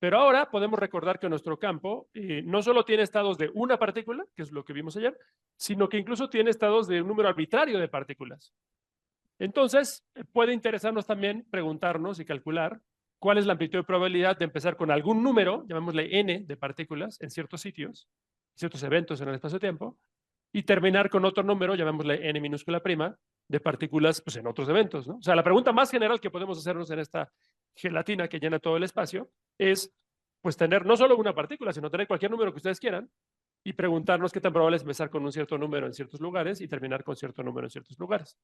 Pero ahora podemos recordar que nuestro campo no solo tiene estados de una partícula, que es lo que vimos ayer, sino que incluso tiene estados de un número arbitrario de partículas. Entonces, puede interesarnos también preguntarnos y calcular cuál es la amplitud de probabilidad de empezar con algún número, llamémosle n, de partículas en ciertos sitios, ciertos eventos en el espacio-tiempo, y terminar con otro número, llamémosle n minúscula prima, de partículas pues, en otros eventos, ¿no? O sea, la pregunta más general que podemos hacernos en esta gelatina que llena todo el espacio es, pues, tener no solo una partícula, sino tener cualquier número que ustedes quieran y preguntarnos qué tan probable es empezar con un cierto número en ciertos lugares y terminar con cierto número en ciertos lugares.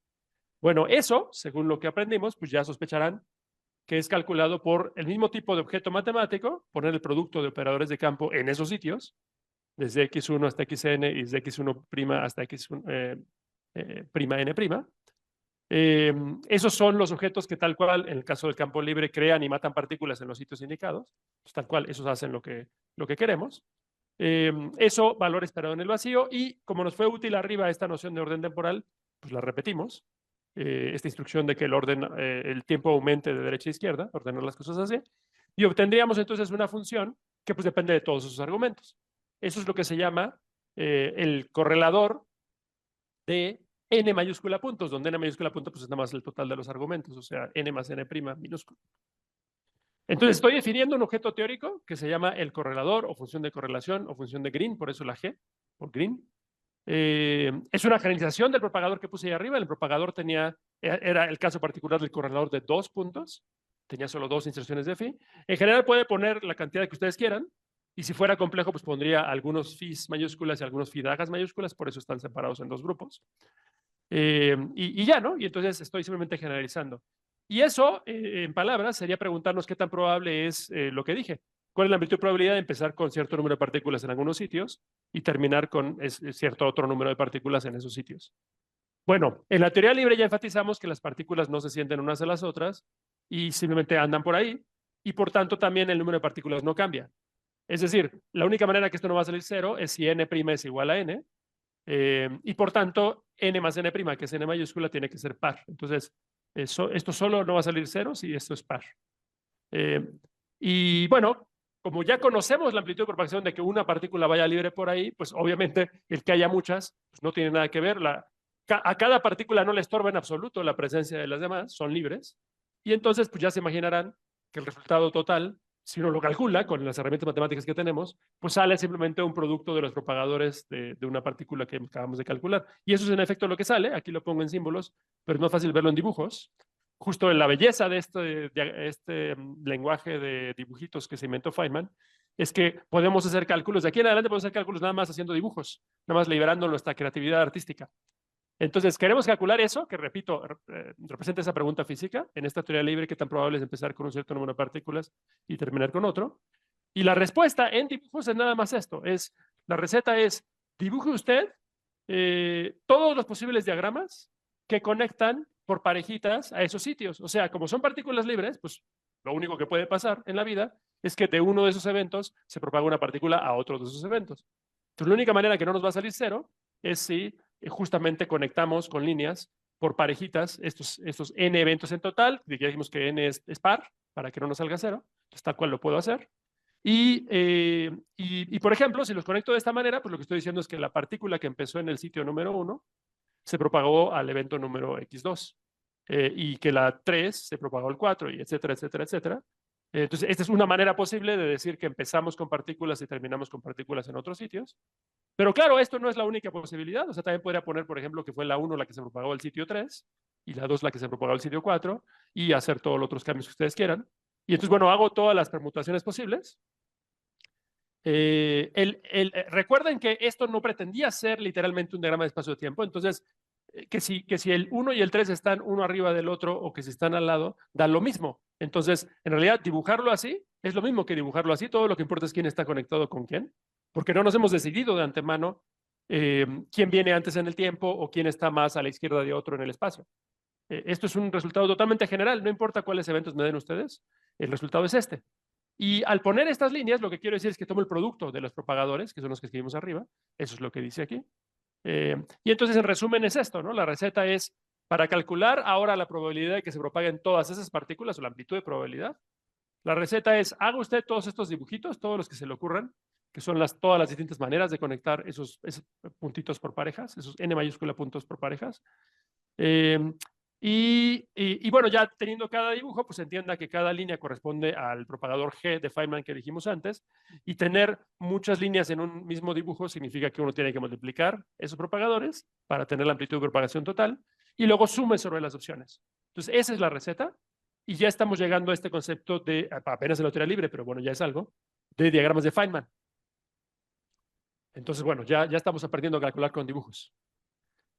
Bueno, eso, según lo que aprendimos, pues ya sospecharán que es calculado por el mismo tipo de objeto matemático, poner el producto de operadores de campo en esos sitios, desde x1 hasta xn y desde x1' hasta x1 prima n'. Esos son los objetos que tal cual, en el caso del campo libre, crean y matan partículas en los sitios indicados. Pues tal cual, esos hacen lo que queremos. Eso, valor esperado en el vacío. Y como nos fue útil arriba esta noción de orden temporal, pues la repetimos. Esta instrucción de que el tiempo aumente de derecha a izquierda, ordenar las cosas así. Y obtendríamos entonces una función que pues depende de todos esos argumentos. Eso es lo que se llama el correlador de n mayúscula puntos, donde n mayúscula punto pues es nada más el total de los argumentos, o sea, n más n' minúscula. Entonces estoy definiendo un objeto teórico que se llama el correlador o función de correlación o función de Green, por eso la G, por Green. Es una generalización del propagador que puse ahí arriba. El propagador era el caso particular del correlador de 2 puntos, tenía solo 2 inserciones de phi. En general puede poner la cantidad que ustedes quieran, y si fuera complejo, pues pondría algunos phis mayúsculas y algunos phi dagas mayúsculas, por eso están separados en 2 grupos. Y ya, ¿no? Y entonces estoy simplemente generalizando. Y eso, en palabras, sería preguntarnos qué tan probable es lo que dije. ¿Cuál es la amplitud de probabilidad de empezar con cierto número de partículas en algunos sitios y terminar con cierto otro número de partículas en esos sitios? Bueno, en la teoría libre ya enfatizamos que las partículas no se sienten unas a las otras y simplemente andan por ahí, y por tanto también el número de partículas no cambia. Es decir, la única manera que esto no va a salir cero es si n' es igual a n, y por tanto n más n', que es n mayúscula, tiene que ser par. Entonces, esto solo no va a salir cero si esto es par. Y bueno, como ya conocemos la amplitud de propagación de que una partícula vaya libre por ahí, pues obviamente el que haya muchas pues no tiene nada que ver. A cada partícula no le estorba en absoluto la presencia de las demás, son libres. Y entonces pues ya se imaginarán que el resultado total, si uno lo calcula con las herramientas matemáticas que tenemos, pues sale simplemente un producto de los propagadores de una partícula que acabamos de calcular. Y eso es en efecto lo que sale. Aquí lo pongo en símbolos, pero es más fácil verlo en dibujos. Justo en la belleza de este lenguaje de dibujitos que se inventó Feynman, es que podemos hacer cálculos. De aquí en adelante podemos hacer cálculos nada más haciendo dibujos, nada más liberando nuestra creatividad artística. Entonces, queremos calcular eso, que repito, representa esa pregunta física. En esta teoría libre, ¿qué tan probable es empezar con un cierto número de partículas y terminar con otro? Y la respuesta en dibujos es nada más esto. La receta es, dibuje usted todos los posibles diagramas que conectan por parejitas a esos sitios. O sea, como son partículas libres, pues lo único que puede pasar en la vida es que de uno de esos eventos se propaga una partícula a otro de esos eventos. Entonces, la única manera que no nos va a salir cero es si justamente conectamos con líneas por parejitas estos n eventos en total, que ya dijimos que n es par, para que no nos salga cero, entonces tal cual lo puedo hacer. Y por ejemplo, si los conecto de esta manera, pues lo que estoy diciendo es que la partícula que empezó en el sitio número 1 se propagó al evento número x2, y que la 3 se propagó al 4, y etcétera, etcétera, etcétera. Entonces, esta es una manera posible de decir que empezamos con partículas y terminamos con partículas en otros sitios. Pero claro, esto no es la única posibilidad. O sea, también podría poner, por ejemplo, que fue la 1 la que se propagó al sitio 3 y la 2 la que se propagó al sitio 4 y hacer todos los otros cambios que ustedes quieran. Y entonces, bueno, hago todas las permutaciones posibles. Recuerden que esto no pretendía ser literalmente un diagrama de espacio-tiempo. Entonces, que si el 1 y el 3 están uno arriba del otro o que si están al lado, dan lo mismo. Entonces, en realidad, dibujarlo así es lo mismo que dibujarlo así. Todo lo que importa es quién está conectado con quién, porque no nos hemos decidido de antemano quién viene antes en el tiempo o quién está más a la izquierda de otro en el espacio. Esto es un resultado totalmente general. No importa cuáles eventos me den ustedes, el resultado es este. Y al poner estas líneas, lo que quiero decir es que tomo el producto de los propagadores, que son los que escribimos arriba. Eso es lo que dice aquí. Y entonces, en resumen, es esto, ¿no? La receta es para calcular ahora la probabilidad de que se propaguen todas esas partículas o la amplitud de probabilidad. La receta es, haga usted todos estos dibujitos, todos los que se le ocurran, que son todas las distintas maneras de conectar esos puntitos por parejas, esos n mayúscula puntos por parejas. Y bueno, ya teniendo cada dibujo, pues entienda que cada línea corresponde al propagador G de Feynman que dijimos antes, y tener muchas líneas en un mismo dibujo significa que uno tiene que multiplicar esos propagadores para tener la amplitud de propagación total, y luego sume sobre las opciones. Entonces, esa es la receta, y ya estamos llegando a este concepto de, apenas en la teoría libre, pero bueno, ya es algo, de diagramas de Feynman. Entonces, bueno, ya estamos aprendiendo a calcular con dibujos.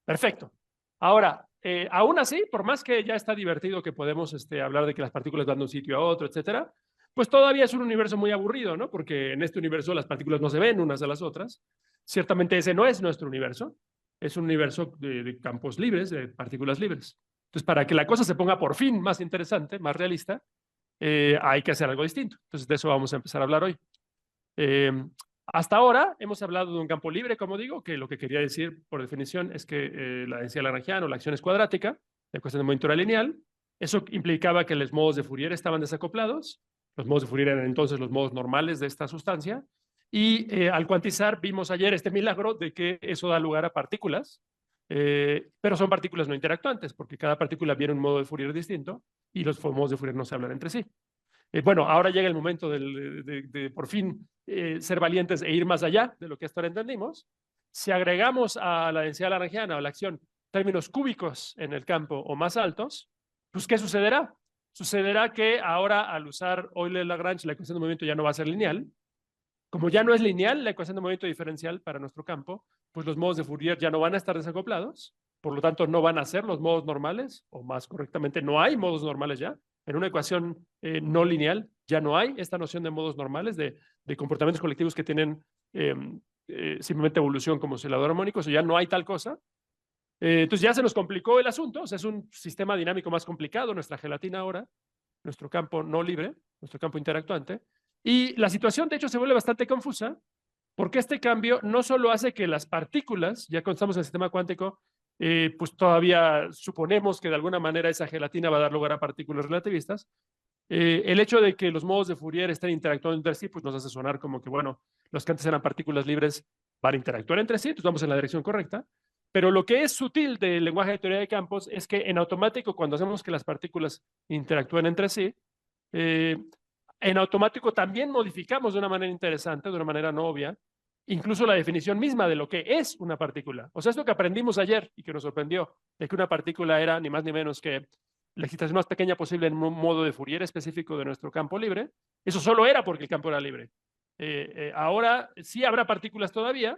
Perfecto. Ahora, aún así, por más que ya está divertido que podemos hablar de que las partículas van de un sitio a otro, etcétera, pues todavía es un universo muy aburrido, ¿no? Porque en este universo las partículas no se ven unas a las otras. Ciertamente ese no es nuestro universo. Es un universo de campos libres, de partículas libres. Entonces, para que la cosa se ponga por fin más interesante, más realista, hay que hacer algo distinto. Entonces, de eso vamos a empezar a hablar hoy. Hasta ahora hemos hablado de un campo libre, como digo, que lo que quería decir por definición es que la densidad lagrangiana o la acción es cuadrática, la ecuación de movimiento era lineal. Eso implicaba que los modos de Fourier estaban desacoplados. Los modos de Fourier eran entonces los modos normales de esta sustancia. Y al cuantizar vimos ayer este milagro de que eso da lugar a partículas, pero son partículas no interactuantes, porque cada partícula viene en un modo de Fourier distinto y los modos de Fourier no se hablan entre sí. Bueno, ahora llega el momento de por fin ser valientes e ir más allá de lo que hasta ahora entendimos. Si agregamos a la densidad lagrangiana o la acción términos cúbicos en el campo o más altos, pues ¿qué sucederá? Sucederá que ahora al usar Euler-Lagrange la ecuación de movimiento ya no va a ser lineal. Como ya no es lineal la ecuación de movimiento diferencial para nuestro campo, pues los modos de Fourier ya no van a estar desacoplados, por lo tanto no van a ser los modos normales, o más correctamente no hay modos normales ya. En una ecuación no lineal ya no hay esta noción de modos normales, de comportamientos colectivos que tienen simplemente evolución como oscilador armónico, o sea, ya no hay tal cosa. Entonces ya se nos complicó el asunto, o sea, es un sistema dinámico más complicado, nuestra gelatina ahora, nuestro campo no libre, nuestro campo interactuante, y la situación de hecho se vuelve bastante confusa, porque este cambio no solo hace que las partículas, ya cuando estamos en el sistema cuántico, pues todavía suponemos que de alguna manera esa gelatina va a dar lugar a partículas relativistas. El hecho de que los modos de Fourier estén interactuando entre sí, pues nos hace sonar como que, bueno, los que antes eran partículas libres van a interactuar entre sí, entonces vamos en la dirección correcta. Pero lo que es sutil del lenguaje de teoría de campos es que en automático, cuando hacemos que las partículas interactúen entre sí, en automático también modificamos de una manera interesante, de una manera no obvia, incluso la definición misma de lo que es una partícula. O sea, esto que aprendimos ayer y que nos sorprendió, de que una partícula era ni más ni menos que la excitación más pequeña posible en un modo de Fourier específico de nuestro campo libre. Eso solo era porque el campo era libre. Ahora sí habrá partículas todavía,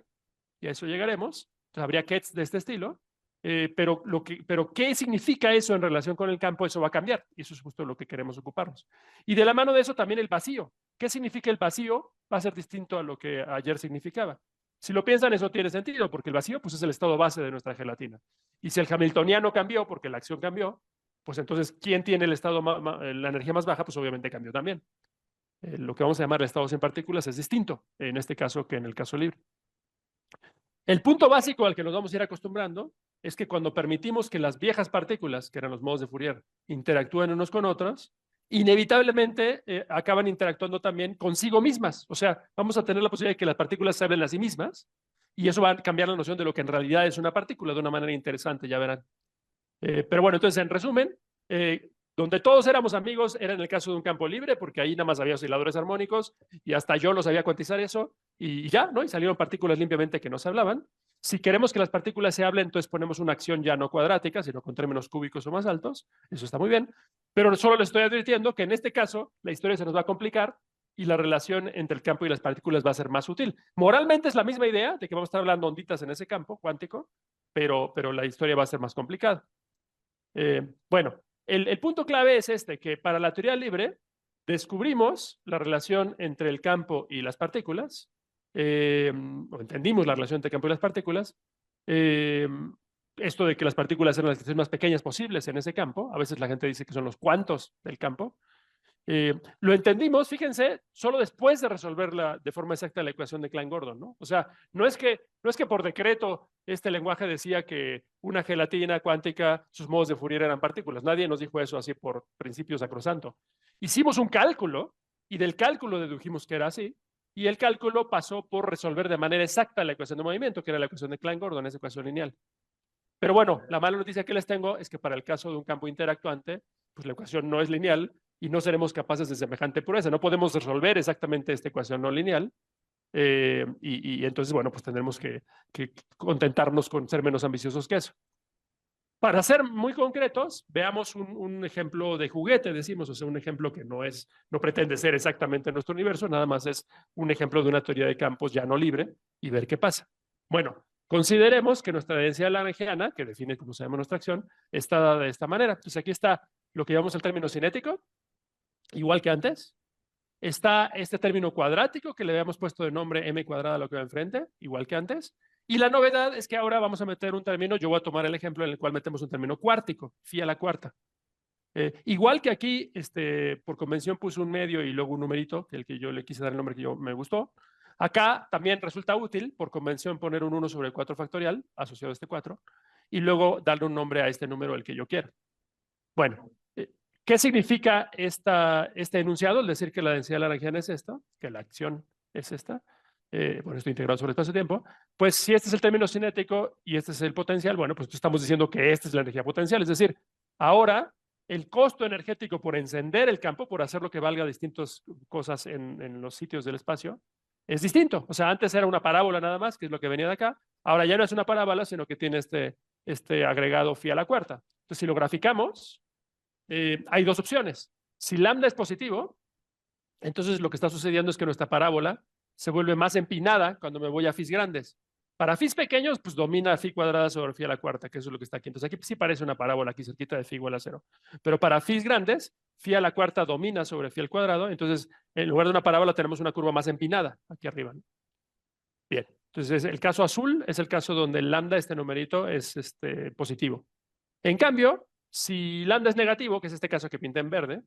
y a eso llegaremos. Entonces, habría Ketz de este estilo, pero ¿qué significa eso en relación con el campo? Eso va a cambiar, y eso es justo lo que queremos ocuparnos. Y de la mano de eso también el vacío. ¿Qué significa el vacío? Va a ser distinto a lo que ayer significaba. Si lo piensan, eso tiene sentido, porque el vacío pues, es el estado base de nuestra gelatina. Y si el hamiltoniano cambió, porque la acción cambió, pues entonces, ¿quién tiene el estado la energía más baja? Pues obviamente cambió también. Lo que vamos a llamar el estado sin partículas es distinto en este caso que en el caso libre. El punto básico al que nos vamos a ir acostumbrando es que cuando permitimos que las viejas partículas, que eran los modos de Fourier, interactúen unos con otros, inevitablemente acaban interactuando también consigo mismas. O sea, vamos a tener la posibilidad de que las partículas se hablen a sí mismas y eso va a cambiar la noción de lo que en realidad es una partícula de una manera interesante, ya verán. Pero bueno, entonces en resumen, donde todos éramos amigos era en el caso de un campo libre, porque ahí nada más había osciladores armónicos y hasta yo lo sabía cuantizar eso y ya, ¿no? Y salieron partículas limpiamente que no se hablaban. Si queremos que las partículas se hablen, entonces ponemos una acción ya no cuadrática, sino con términos cúbicos o más altos. Eso está muy bien. Pero solo les estoy advirtiendo que en este caso la historia se nos va a complicar y la relación entre el campo y las partículas va a ser más útil. Moralmente es la misma idea de que vamos a estar hablando onditas en ese campo cuántico, pero la historia va a ser más complicada. Bueno, el punto clave es este, que para la teoría libre descubrimos la relación entre el campo y las partículas, o entendimos la relación entre el campo y las partículas, esto de que las partículas eran las que son más pequeñas posibles en ese campo, a veces la gente dice que son los cuantos del campo, lo entendimos, fíjense, solo después de resolver de forma exacta la ecuación de Klein-Gordon, ¿no? O sea, no es que por decreto este lenguaje decía que una gelatina cuántica, sus modos de Fourier eran partículas. Nadie nos dijo eso así por principio sacrosanto. Hicimos un cálculo y del cálculo dedujimos que era así y el cálculo pasó por resolver de manera exacta la ecuación de movimiento, que era la ecuación de Klein-Gordon, esa ecuación lineal. Pero bueno, la mala noticia que les tengo es que para el caso de un campo interactuante, pues la ecuación no es lineal y no seremos capaces de semejante pureza. No podemos resolver exactamente esta ecuación no lineal. Y entonces, bueno, pues tendremos que contentarnos con ser menos ambiciosos que eso. Para ser muy concretos, veamos un ejemplo de juguete, decimos, o sea, un ejemplo que no pretende ser exactamente nuestro universo, nada más es un ejemplo de una teoría de campos ya no libre y ver qué pasa. Bueno, consideremos que nuestra densidad lagrangiana, que define cómo se llama nuestra acción, está dada de esta manera. Entonces aquí está lo que llamamos el término cinético, igual que antes. Está este término cuadrático que le habíamos puesto de nombre m cuadrada a lo que va enfrente, igual que antes. Y la novedad es que ahora vamos a meter un término, yo voy a tomar el ejemplo en el cual metemos un término cuártico, phi a la cuarta. Igual que aquí, por convención puse un medio y luego un numerito, que el que yo le quise dar el nombre que yo me gustó. Acá también resulta útil, por convención, poner un 1 sobre el 4 factorial, asociado a este 4, y luego darle un nombre a este número el que yo quiero. Bueno, ¿qué significa este enunciado? El decir que la densidad lagrangiana es esta, que la acción es esta. Bueno, esto integrado sobre el espacio-tiempo. Pues si este es el término cinético y este es el potencial, bueno, pues estamos diciendo que esta es la energía potencial. Es decir, ahora el costo energético por encender el campo, por hacer lo que valga distintas cosas en los sitios del espacio, es distinto. O sea, antes era una parábola nada más, que es lo que venía de acá. Ahora ya no es una parábola, sino que tiene este agregado phi a la cuarta. Entonces, si lo graficamos, hay dos opciones. Si lambda es positivo, entonces lo que está sucediendo es que nuestra parábola se vuelve más empinada cuando me voy a phis grandes. Para phis pequeños, pues domina phi cuadrada sobre phi a la cuarta, que eso es lo que está aquí. Entonces aquí sí parece una parábola aquí cerquita de phi igual a 0. Pero para phis grandes, phi a la cuarta domina sobre phi al cuadrado. Entonces, en lugar de una parábola, tenemos una curva más empinada aquí arriba, ¿no? Bien, entonces el caso azul es el caso donde el lambda, este numerito, es positivo. En cambio, si lambda es negativo, que es este caso que pinta en verde,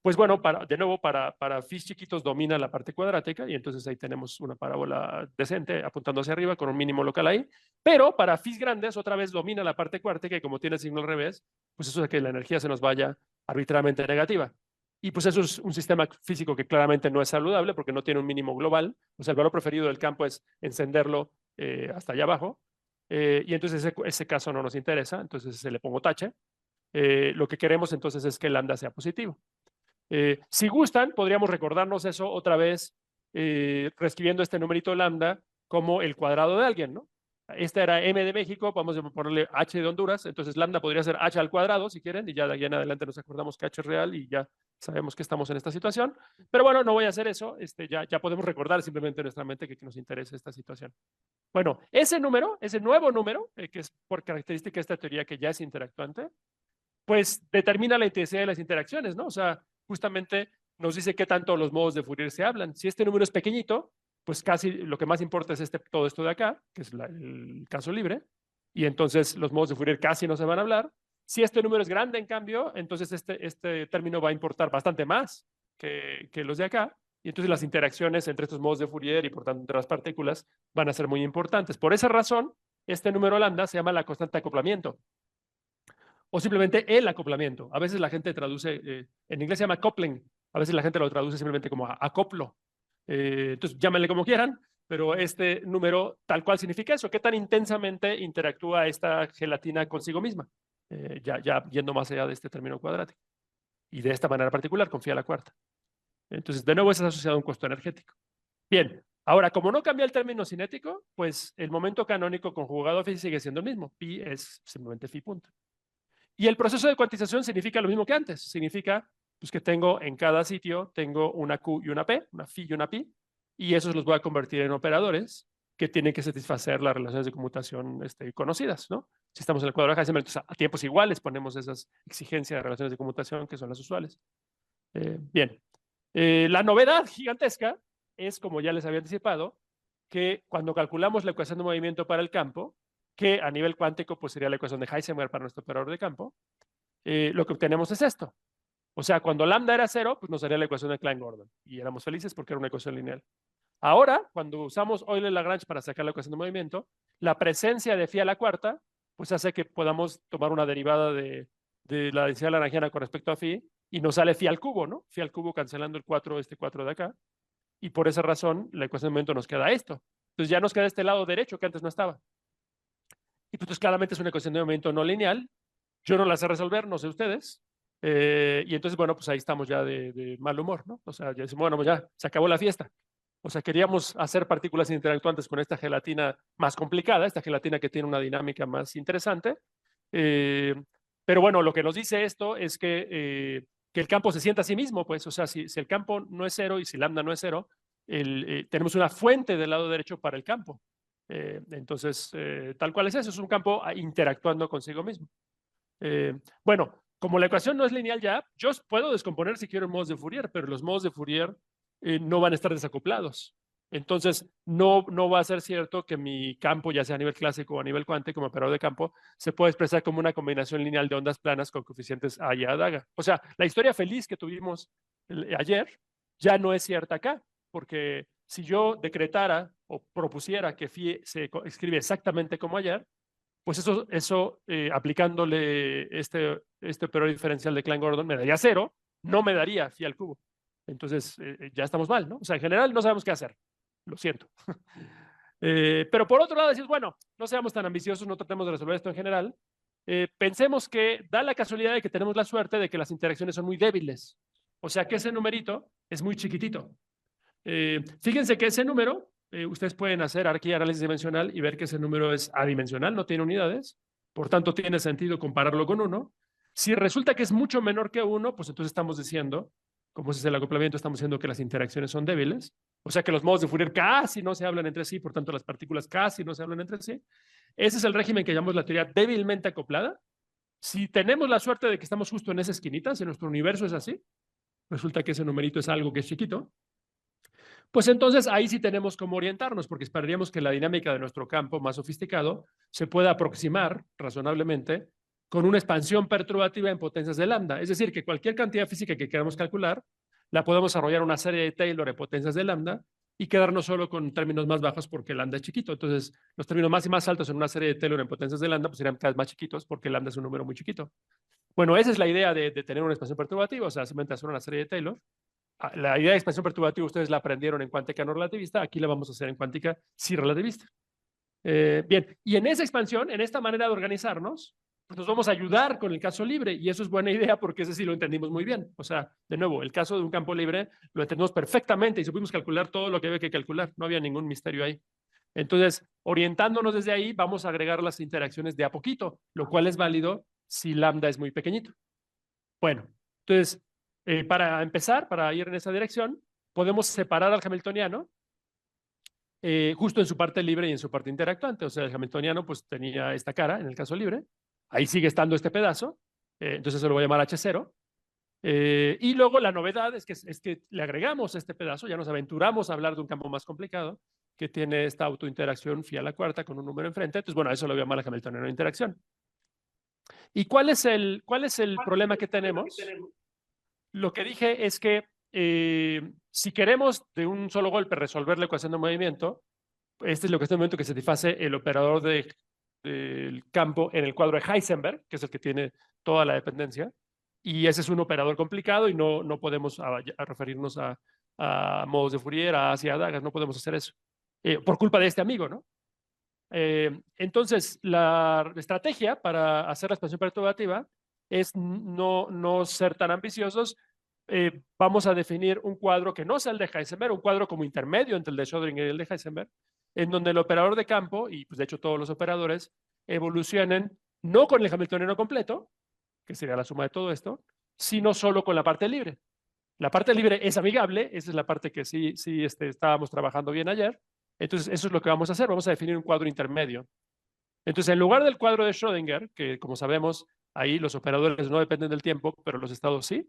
pues bueno, de nuevo, para phis chiquitos domina la parte cuadrática y entonces ahí tenemos una parábola decente apuntando hacia arriba con un mínimo local ahí, pero para phis grandes otra vez domina la parte cuártica y como tiene el signo al revés, pues eso hace que la energía se nos vaya arbitrariamente negativa. Y pues eso es un sistema físico que claramente no es saludable porque no tiene un mínimo global, o sea, el valor preferido del campo es encenderlo hasta allá abajo, y entonces ese caso no nos interesa, entonces se le pongo tache. Lo que queremos entonces es que el lambda sea positivo. Si gustan, podríamos recordarnos eso otra vez, reescribiendo este numerito lambda como el cuadrado de alguien, ¿no? Esta era m de México, vamos a ponerle h de Honduras, entonces lambda podría ser h al cuadrado, si quieren, y ya de ahí en adelante nos acordamos que h es real y ya sabemos que estamos en esta situación. Pero bueno, no voy a hacer eso, ya podemos recordar simplemente en nuestra mente que nos interesa esta situación. Bueno, ese número, ese nuevo número, que es por característica de esta teoría que ya es interactuante, pues determina la intensidad de las interacciones, ¿no? O sea, justamente nos dice qué tanto los modos de Fourier se hablan. Si este número es pequeñito, pues casi lo que más importa es todo esto de acá, que es el caso libre, y entonces los modos de Fourier casi no se van a hablar. Si este número es grande, en cambio, entonces este término va a importar bastante más. que los de acá, y entonces las interacciones entre estos modos de Fourier y por tanto entre las partículas van a ser muy importantes. Por esa razón, este número lambda se llama la constante de acoplamiento, o simplemente el acoplamiento. A veces la gente traduce, en inglés se llama coupling, a veces la gente lo traduce simplemente como acoplo. Entonces, llámenle como quieran, pero este número tal cual significa eso, qué tan intensamente interactúa esta gelatina consigo misma, ya yendo más allá de este término cuadrático. Y de esta manera particular, confía la cuarta. Entonces, de nuevo, es asociado a un costo energético. Bien, ahora, como no cambia el término cinético, pues el momento canónico conjugado a phi sigue siendo el mismo. Pi es simplemente phi punto. Y el proceso de cuantización significa lo mismo que antes. Significa pues, que tengo en cada sitio, tengo una Q y una P, una phi y una pi, y esos los voy a convertir en operadores que tienen que satisfacer las relaciones de conmutación conocidas, ¿no? Si estamos en el cuadro de Heisenberg, entonces a tiempos iguales ponemos esas exigencias de relaciones de conmutación que son las usuales. Bien, la novedad gigantesca es, como ya les había anticipado, que cuando calculamos la ecuación de movimiento para el campo, que a nivel cuántico pues sería la ecuación de Heisenberg para nuestro operador de campo, lo que obtenemos es esto. O sea, cuando lambda era 0, pues nos daría la ecuación de Klein-Gordon y éramos felices porque era una ecuación lineal. Ahora, cuando usamos Euler-Lagrange para sacar la ecuación de movimiento, la presencia de phi a la cuarta pues hace que podamos tomar una derivada de la densidad lagrangiana con respecto a phi y nos sale phi al cubo, ¿no? Phi al cubo cancelando el 4, este 4 de acá. Y por esa razón, la ecuación de movimiento nos queda esto. Entonces ya nos queda este lado derecho que antes no estaba. Y pues claramente es una ecuación de movimiento no lineal. Yo no la sé resolver, no sé ustedes. Y entonces, bueno, pues ahí estamos ya de mal humor, ¿no? O sea, ya decimos, bueno, pues ya se acabó la fiesta. O sea, queríamos hacer partículas interactuantes con esta gelatina más complicada, esta gelatina que tiene una dinámica más interesante. Pero bueno, lo que nos dice esto es que el campo se sienta a sí mismo, pues, o sea, si el campo no es cero y si lambda no es cero, tenemos una fuente del lado derecho para el campo. Entonces, tal cual es un campo interactuando consigo mismo. Bueno, como la ecuación no es lineal ya, yo puedo descomponer si quiero en modos de Fourier, pero los modos de Fourier no van a estar desacoplados. Entonces, no va a ser cierto que mi campo, ya sea a nivel clásico o a nivel cuántico, como operador de campo, se puede expresar como una combinación lineal de ondas planas con coeficientes A y A daga. O sea, la historia feliz que tuvimos ayer ya no es cierta acá, porque si yo decretara o propusiera que phi se escribe exactamente como ayer, pues eso aplicándole este operador diferencial de Klein-Gordon me daría 0, no me daría phi al cubo. Entonces, ya estamos mal, ¿no? O sea, en general no sabemos qué hacer. Lo siento. Pero por otro lado, decís, bueno, no seamos tan ambiciosos, no tratemos de resolver esto en general. Pensemos que da la casualidad de que tenemos la suerte de que las interacciones son muy débiles. O sea, que ese numerito es muy chiquitito. Fíjense que ese número, ustedes pueden hacer aquí análisis dimensional y ver que ese número es adimensional, no tiene unidades, por tanto tiene sentido compararlo con 1. Si resulta que es mucho menor que 1, pues entonces estamos diciendo, como es el acoplamiento, estamos diciendo que las interacciones son débiles, o sea que los modos de Fourier casi no se hablan entre sí, por tanto las partículas casi no se hablan entre sí. Ese es el régimen que llamamos la teoría débilmente acoplada. Si tenemos la suerte de que estamos justo en esa esquinita, si nuestro universo es así, resulta que ese numerito es algo que es chiquito, pues entonces ahí sí tenemos cómo orientarnos, porque esperaríamos que la dinámica de nuestro campo más sofisticado se pueda aproximar razonablemente con una expansión perturbativa en potencias de lambda. Es decir, que cualquier cantidad física que queramos calcular, la podemos desarrollar una serie de Taylor en potencias de lambda y quedarnos solo con términos más bajos porque lambda es chiquito. Entonces, los términos más y más altos en una serie de Taylor en potencias de lambda pues serían cada vez más chiquitos porque lambda es un número muy chiquito. Bueno, esa es la idea de tener una expansión perturbativa, o sea, simplemente hacer una serie de Taylor. La idea de expansión perturbativa ustedes la aprendieron en cuántica no relativista, aquí la vamos a hacer en cuántica sí relativista. Bien, y en esa expansión, en esta manera de organizarnos, pues nos vamos a ayudar con el caso libre, y eso es buena idea porque ese sí lo entendimos muy bien. O sea, de nuevo, el caso de un campo libre lo entendimos perfectamente y supimos calcular todo lo que había que calcular, no había ningún misterio ahí. Entonces, orientándonos desde ahí, vamos a agregar las interacciones de a poquito, lo cual es válido si lambda es muy pequeñito. Bueno, entonces, para empezar, para ir en esa dirección, podemos separar al hamiltoniano justo en su parte libre y en su parte interactuante. O sea, el hamiltoniano pues tenía esta cara en el caso libre. Ahí sigue estando este pedazo. Entonces se lo voy a llamar H0. Y luego la novedad es que le agregamos este pedazo, ya nos aventuramos a hablar de un campo más complicado que tiene esta autointeracción phi a la cuarta con un número enfrente. Entonces, bueno, eso lo voy a llamar la hamiltoniano de interacción. ¿Y cuál es el problema que tenemos? Lo que dije es que si queremos de un solo golpe resolver la ecuación de movimiento, este es la ecuación de movimiento que satisface el operador del campo en el cuadro de Heisenberg, que es el que tiene toda la dependencia. Y ese es un operador complicado y no podemos referirnos a modos de Fourier, a As y a Dagas, no podemos hacer eso. Por culpa de este amigo, ¿no? Entonces, la estrategia para hacer la expansión perturbativa es no ser tan ambiciosos. Vamos a definir un cuadro que no sea el de Heisenberg, un cuadro como intermedio entre el de Schrödinger y el de Heisenberg, en donde el operador de campo, y pues de hecho todos los operadores, evolucionen no con el hamiltoniano completo, que sería la suma de todo esto, sino solo con la parte libre. La parte libre es amigable, esa es la parte que sí estábamos trabajando bien ayer. Entonces, eso es lo que vamos a hacer, vamos a definir un cuadro intermedio. Entonces, en lugar del cuadro de Schrödinger, que como sabemos, ahí los operadores no dependen del tiempo, pero los estados sí,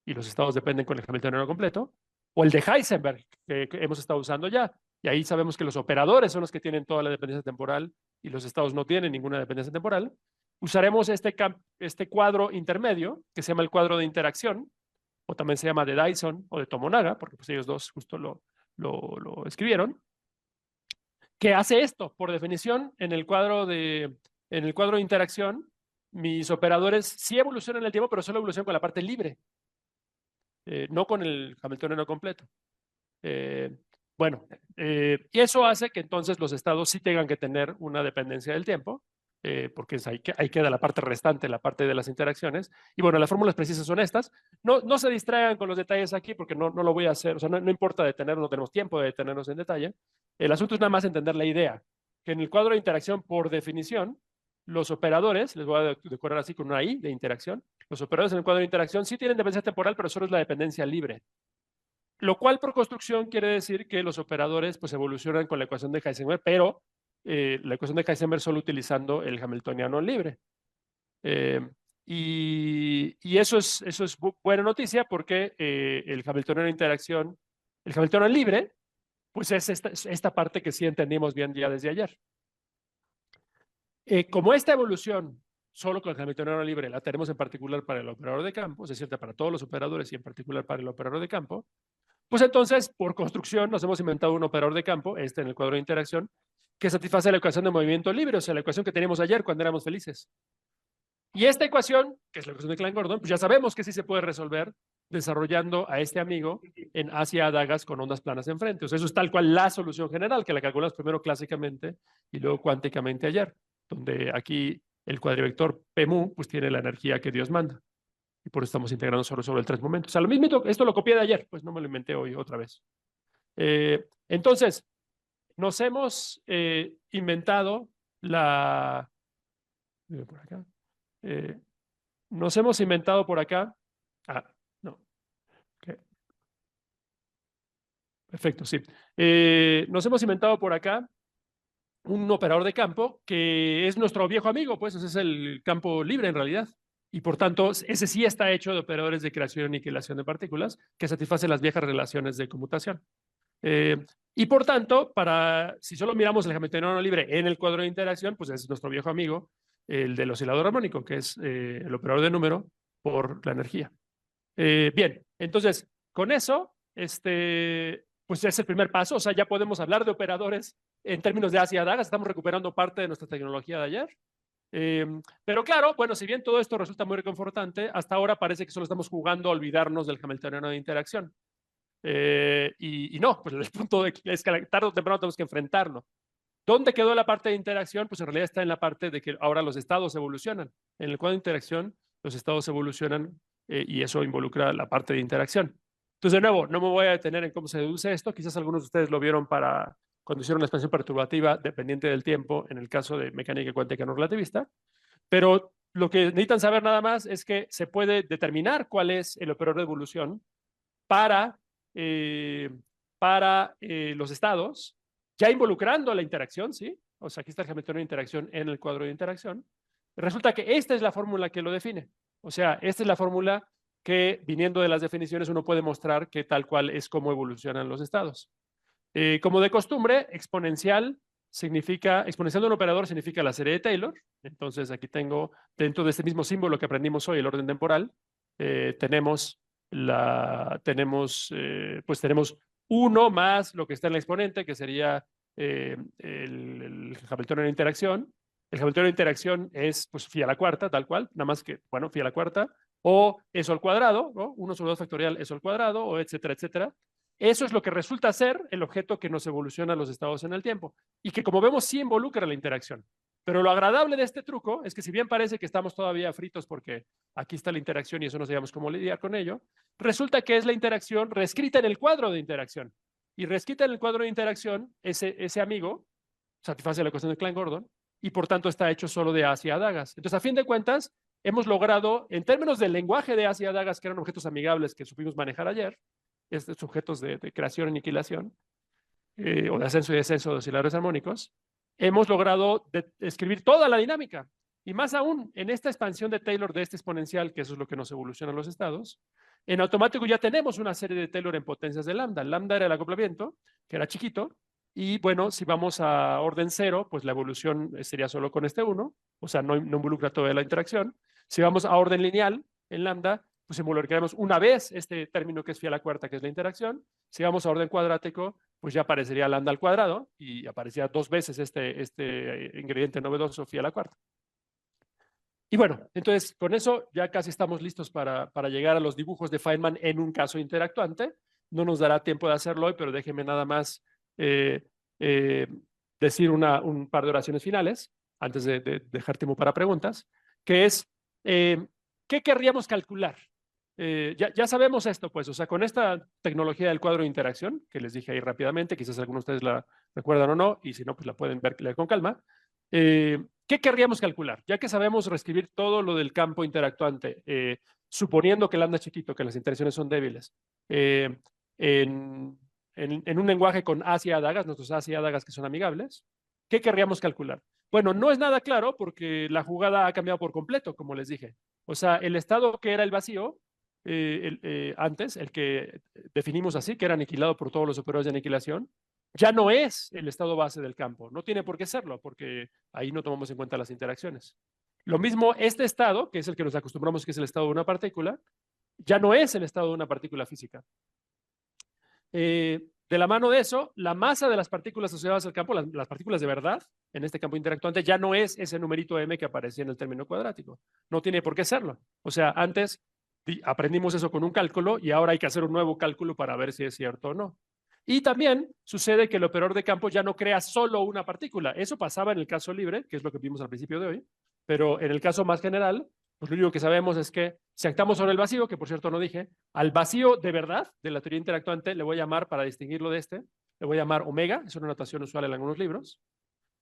y los estados dependen con el hamiltoniano completo, o el de Heisenberg, que hemos estado usando ya, y ahí sabemos que los operadores son los que tienen toda la dependencia temporal y los estados no tienen ninguna dependencia temporal. Usaremos este cuadro intermedio, que se llama el cuadro de interacción, o también se llama de Dyson o de Tomonaga, porque pues ellos dos justo lo escribieron, que hace esto, por definición, en el cuadro de interacción, mis operadores sí evolucionan en el tiempo, pero solo evolucionan con la parte libre, no con el hamiltoniano completo. Bueno, y eso hace que entonces los estados sí tengan que tener una dependencia del tiempo, porque ahí queda la parte restante, la parte de las interacciones. Y bueno, las fórmulas precisas son estas. No se distraigan con los detalles aquí porque no lo voy a hacer, o sea, no importa detenernos, no tenemos tiempo de detenernos en detalle. El asunto es nada más entender la idea, que en el cuadro de interacción, por definición, los operadores, les voy a decorar así con una I de interacción, los operadores en el cuadro de interacción sí tienen dependencia temporal, pero solo es la dependencia libre. Lo cual por construcción quiere decir que los operadores pues evolucionan con la ecuación de Heisenberg, pero la ecuación de Heisenberg solo utilizando el hamiltoniano libre. Y eso es buena noticia porque el hamiltoniano de interacción, el hamiltoniano libre, pues es esta parte que sí entendimos bien ya desde ayer. Como esta evolución solo con el hamiltoniano libre la tenemos en particular para el operador de campo, es decir, para todos los operadores y en particular para el operador de campo, pues entonces, por construcción, nos hemos inventado un operador de campo, en el cuadro de interacción, que satisface la ecuación de movimiento libre, o sea, la ecuación que teníamos ayer cuando éramos felices. Y esta ecuación, que es la ecuación de Klein-Gordon, pues ya sabemos que sí se puede resolver desarrollando a este amigo en As a Dagas con ondas planas enfrente. O sea, eso es tal cual la solución general, que la calculamos primero clásicamente y luego cuánticamente ayer, donde aquí el cuadrivector P-mu pues tiene la energía que Dios manda. Y por eso estamos integrando solo sobre el tres momentos. O sea, lo mismo, esto lo copié de ayer, pues no me lo inventé hoy otra vez. Entonces, nos hemos inventado la... Por acá. Nos hemos inventado por acá. No. Okay. Perfecto, sí. Nos hemos inventado por acá un operador de campo que es nuestro viejo amigo, pues ese es el campo libre en realidad. Y por tanto, ese sí está hecho de operadores de creación y aniquilación de partículas que satisfacen las viejas relaciones de conmutación. Y por tanto, si solo miramos el hamiltoniano libre en el cuadro de interacción, pues es nuestro viejo amigo, el del oscilador armónico, que es el operador de número por la energía. Bien, entonces, con eso, pues es el primer paso, o sea, ya podemos hablar de operadores en términos de As y Dagas, estamos recuperando parte de nuestra tecnología de ayer. Pero claro, bueno, si bien todo esto resulta muy reconfortante, hasta ahora parece que solo estamos jugando a olvidarnos del hamiltoniano de interacción. Y no, pues el punto es que tarde o temprano tenemos que enfrentarlo. ¿Dónde quedó la parte de interacción? Pues en realidad está en la parte de que ahora los estados evolucionan. En el cuadro de interacción, los estados evolucionan y eso involucra la parte de interacción. Entonces, de nuevo, no me voy a detener en cómo se deduce esto. Quizás algunos de ustedes lo vieron cuando hicieron la expansión perturbativa dependiente del tiempo en el caso de mecánica cuántica no relativista. Pero lo que necesitan saber nada más es que se puede determinar cuál es el operador de evolución para los estados, ya involucrando la interacción, ¿sí? O sea, aquí está el hamiltoniano de interacción en el cuadro de interacción. Resulta que esta es la fórmula que lo define. O sea, esta es la fórmula que, viniendo de las definiciones, uno puede mostrar que tal cual es cómo evolucionan los estados. Como de costumbre, exponencial de un operador significa la serie de Taylor. Entonces, aquí tengo, dentro de este mismo símbolo que aprendimos hoy, el orden temporal, tenemos pues tenemos 1 más lo que está en el exponente, que sería el Hamiltoniano de interacción. El Hamiltoniano de interacción es pues phi a la cuarta, tal cual, nada más que, bueno, phi a la cuarta, o eso al cuadrado, ¿no? 1 sobre 2 factorial eso al cuadrado, o etcétera, etcétera. Eso es lo que resulta ser el objeto que nos evoluciona los estados en el tiempo y que, como vemos, sí involucra la interacción. Pero lo agradable de este truco es que, si bien parece que estamos todavía fritos porque aquí está la interacción y eso no sabíamos cómo lidiar con ello, resulta que es la interacción reescrita en el cuadro de interacción. Y reescrita en el cuadro de interacción, ese amigo satisface la ecuación de Klein-Gordon y por tanto está hecho solo de as y adagas. Entonces, a fin de cuentas, hemos logrado, en términos del lenguaje de as y adagas, que eran objetos amigables que supimos manejar ayer, estos objetos de creación y aniquilación, o de ascenso y descenso de osciladores armónicos, hemos logrado escribir toda la dinámica. Y más aún, en esta expansión de Taylor de este exponencial, que eso es lo que nos evoluciona los estados, en automático ya tenemos una serie de Taylor en potencias de lambda. Lambda era el acoplamiento, que era chiquito, y bueno, si vamos a orden 0, pues la evolución sería solo con este 1, o sea, no involucra toda la interacción. Si vamos a orden lineal en lambda, pues involucraremos una vez este término que es phi a la cuarta, que es la interacción. Si vamos a orden cuadrático, pues ya aparecería lambda al cuadrado y aparecería 2 veces este ingrediente novedoso phi a la cuarta. Y bueno, entonces con eso ya casi estamos listos para llegar a los dibujos de Feynman en un caso interactuante. No nos dará tiempo de hacerlo hoy, pero déjenme nada más decir un par de oraciones finales antes de dejar tiempo para preguntas, que es, ¿qué querríamos calcular? Ya sabemos esto, pues, o sea, con esta tecnología del cuadro de interacción, que les dije ahí rápidamente, quizás algunos de ustedes la recuerdan o no, y si no, pues la pueden leer con calma. ¿Qué querríamos calcular? Ya que sabemos reescribir todo lo del campo interactuante, suponiendo que el lambda es chiquito, que las interacciones son débiles, en un lenguaje con as y adagas, nuestros as y adagas que son amigables, ¿qué querríamos calcular? Bueno, no es nada claro porque la jugada ha cambiado por completo, como les dije. O sea, el estado que era el vacío, antes, el que definimos así, que era aniquilado por todos los operadores de aniquilación, ya no es el estado base del campo. No tiene por qué serlo, porque ahí no tomamos en cuenta las interacciones. Lo mismo, este estado, que es el que nos acostumbramos que es el estado de una partícula, ya no es el estado de una partícula física. De la mano de eso, la masa de las partículas asociadas al campo, las partículas de verdad, en este campo interactuante, ya no es ese numerito m que aparecía en el término cuadrático. No tiene por qué serlo. O sea, antes aprendimos eso con un cálculo y ahora hay que hacer un nuevo cálculo para ver si es cierto o no. Y también sucede que el operador de campo ya no crea solo una partícula. Eso pasaba en el caso libre, que es lo que vimos al principio de hoy, pero en el caso más general, pues lo único que sabemos es que si actamos sobre el vacío, que por cierto no dije, al vacío de verdad de la teoría interactuante le voy a llamar, para distinguirlo de este, le voy a llamar omega, es una notación usual en algunos libros,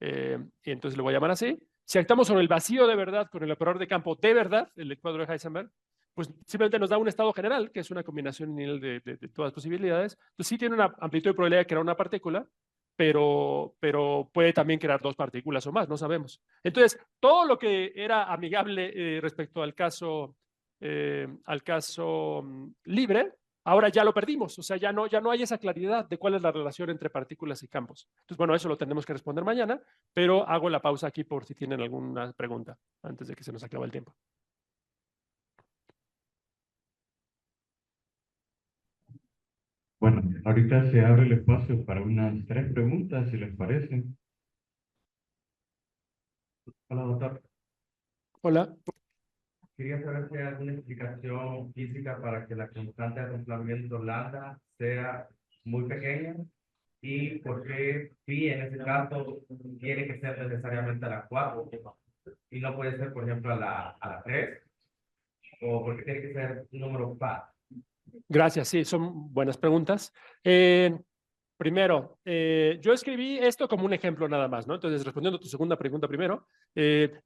y entonces le voy a llamar así. Si actamos sobre el vacío de verdad con el operador de campo de verdad, el cuadro de Heisenberg, pues simplemente nos da un estado general, que es una combinación de todas las posibilidades. Entonces sí tiene una amplitud de probabilidad de crear una partícula, pero puede también crear 2 partículas o más, no sabemos. Entonces, todo lo que era amigable respecto al caso libre, ahora ya lo perdimos. O sea, ya no hay esa claridad de cuál es la relación entre partículas y campos. Entonces, bueno, eso lo tendremos que responder mañana, pero hago la pausa aquí por si tienen alguna pregunta antes de que se nos acabe el tiempo. Bueno, ahorita se abre el espacio para unas 3 preguntas, si les parece. Hola, doctor. Hola. Quería saber si hay alguna explicación física para que la constante de acoplamiento lambda sea muy pequeña y por qué phi en ese caso tiene que ser necesariamente a la 4 y no puede ser, por ejemplo, a la 3, o por qué tiene que ser un número par. Gracias, sí, son buenas preguntas. Primero, yo escribí esto como un ejemplo nada más, ¿no? Entonces, respondiendo a tu segunda pregunta primero,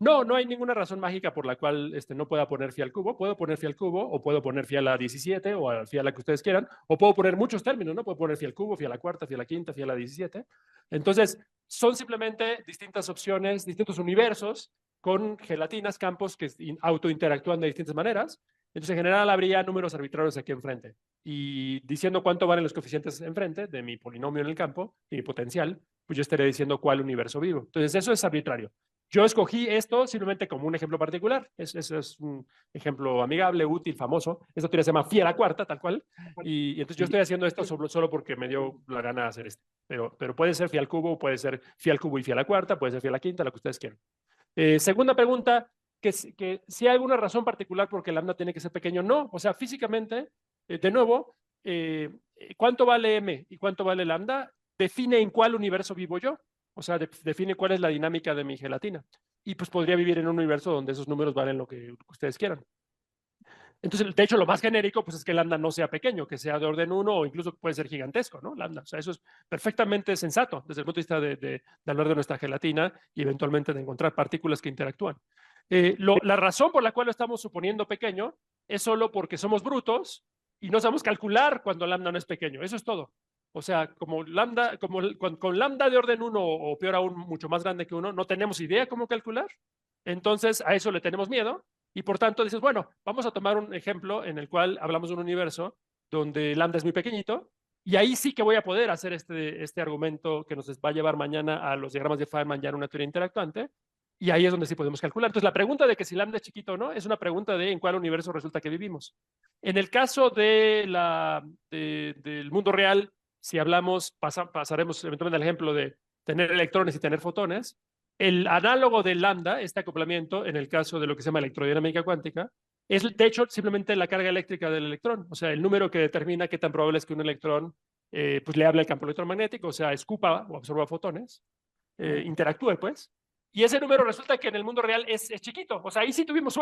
no hay ninguna razón mágica por la cual no pueda poner phi al cubo. Puedo poner phi al cubo, o puedo poner phi a la 17, o a phi a la que ustedes quieran, o puedo poner muchos términos, ¿no? Puedo poner phi al cubo, phi a la cuarta, phi a la quinta, phi a la 17. Entonces, son simplemente distintas opciones, distintos universos con gelatinas, campos que autointeractúan de distintas maneras. Entonces, en general, habría números arbitrarios aquí enfrente. Y diciendo cuánto valen los coeficientes enfrente de mi polinomio en el campo y mi potencial, pues yo estaré diciendo cuál universo vivo. Entonces, eso es arbitrario. Yo escogí esto simplemente como un ejemplo particular. Es un ejemplo amigable, útil, famoso. Esta teoría se llama phi a la cuarta, tal cual. Y entonces yo estoy haciendo esto solo porque me dio la gana de hacer esto. Pero puede ser phi al cubo, puede ser phi al cubo y phi a la cuarta, puede ser phi a la quinta, lo que ustedes quieran. Segunda pregunta, que si hay alguna razón particular por qué lambda tiene que ser pequeño. No, o sea, físicamente, de nuevo, ¿cuánto vale m y cuánto vale lambda? Define en cuál universo vivo yo. O sea, define cuál es la dinámica de mi gelatina. Y pues podría vivir en un universo donde esos números valen lo que ustedes quieran. Entonces, de hecho, lo más genérico pues, es que lambda no sea pequeño, que sea de orden 1 o incluso puede ser gigantesco, ¿no? Lambda. O sea, eso es perfectamente sensato desde el punto de vista de hablar de nuestra gelatina y eventualmente de encontrar partículas que interactúan. La razón por la cual lo estamos suponiendo pequeño es solo porque somos brutos y no sabemos calcular cuando lambda no es pequeño. Eso es todo. O sea, como lambda, con lambda de orden 1 o peor aún, mucho más grande que 1, no tenemos idea cómo calcular. Entonces, a eso le tenemos miedo. Y por tanto dices, bueno, vamos a tomar un ejemplo en el cual hablamos de un universo donde lambda es muy pequeñito y ahí sí que voy a poder hacer este argumento que nos va a llevar mañana a los diagramas de Feynman ya en una teoría interactuante y ahí es donde sí podemos calcular. Entonces la pregunta de que si lambda es chiquito o no es una pregunta de en cuál universo resulta que vivimos. En el caso del mundo real, si hablamos, pasaremos eventualmente al ejemplo de tener electrones y tener fotones. El análogo de lambda, este acoplamiento, en el caso de lo que se llama electrodinámica cuántica, es de hecho simplemente la carga eléctrica del electrón, o sea, el número que determina qué tan probable es que un electrón pues le hable al campo electromagnético, o sea, escupa o absorba fotones, interactúe pues, y ese número resulta que en el mundo real es chiquito, o sea, ahí sí tuvimos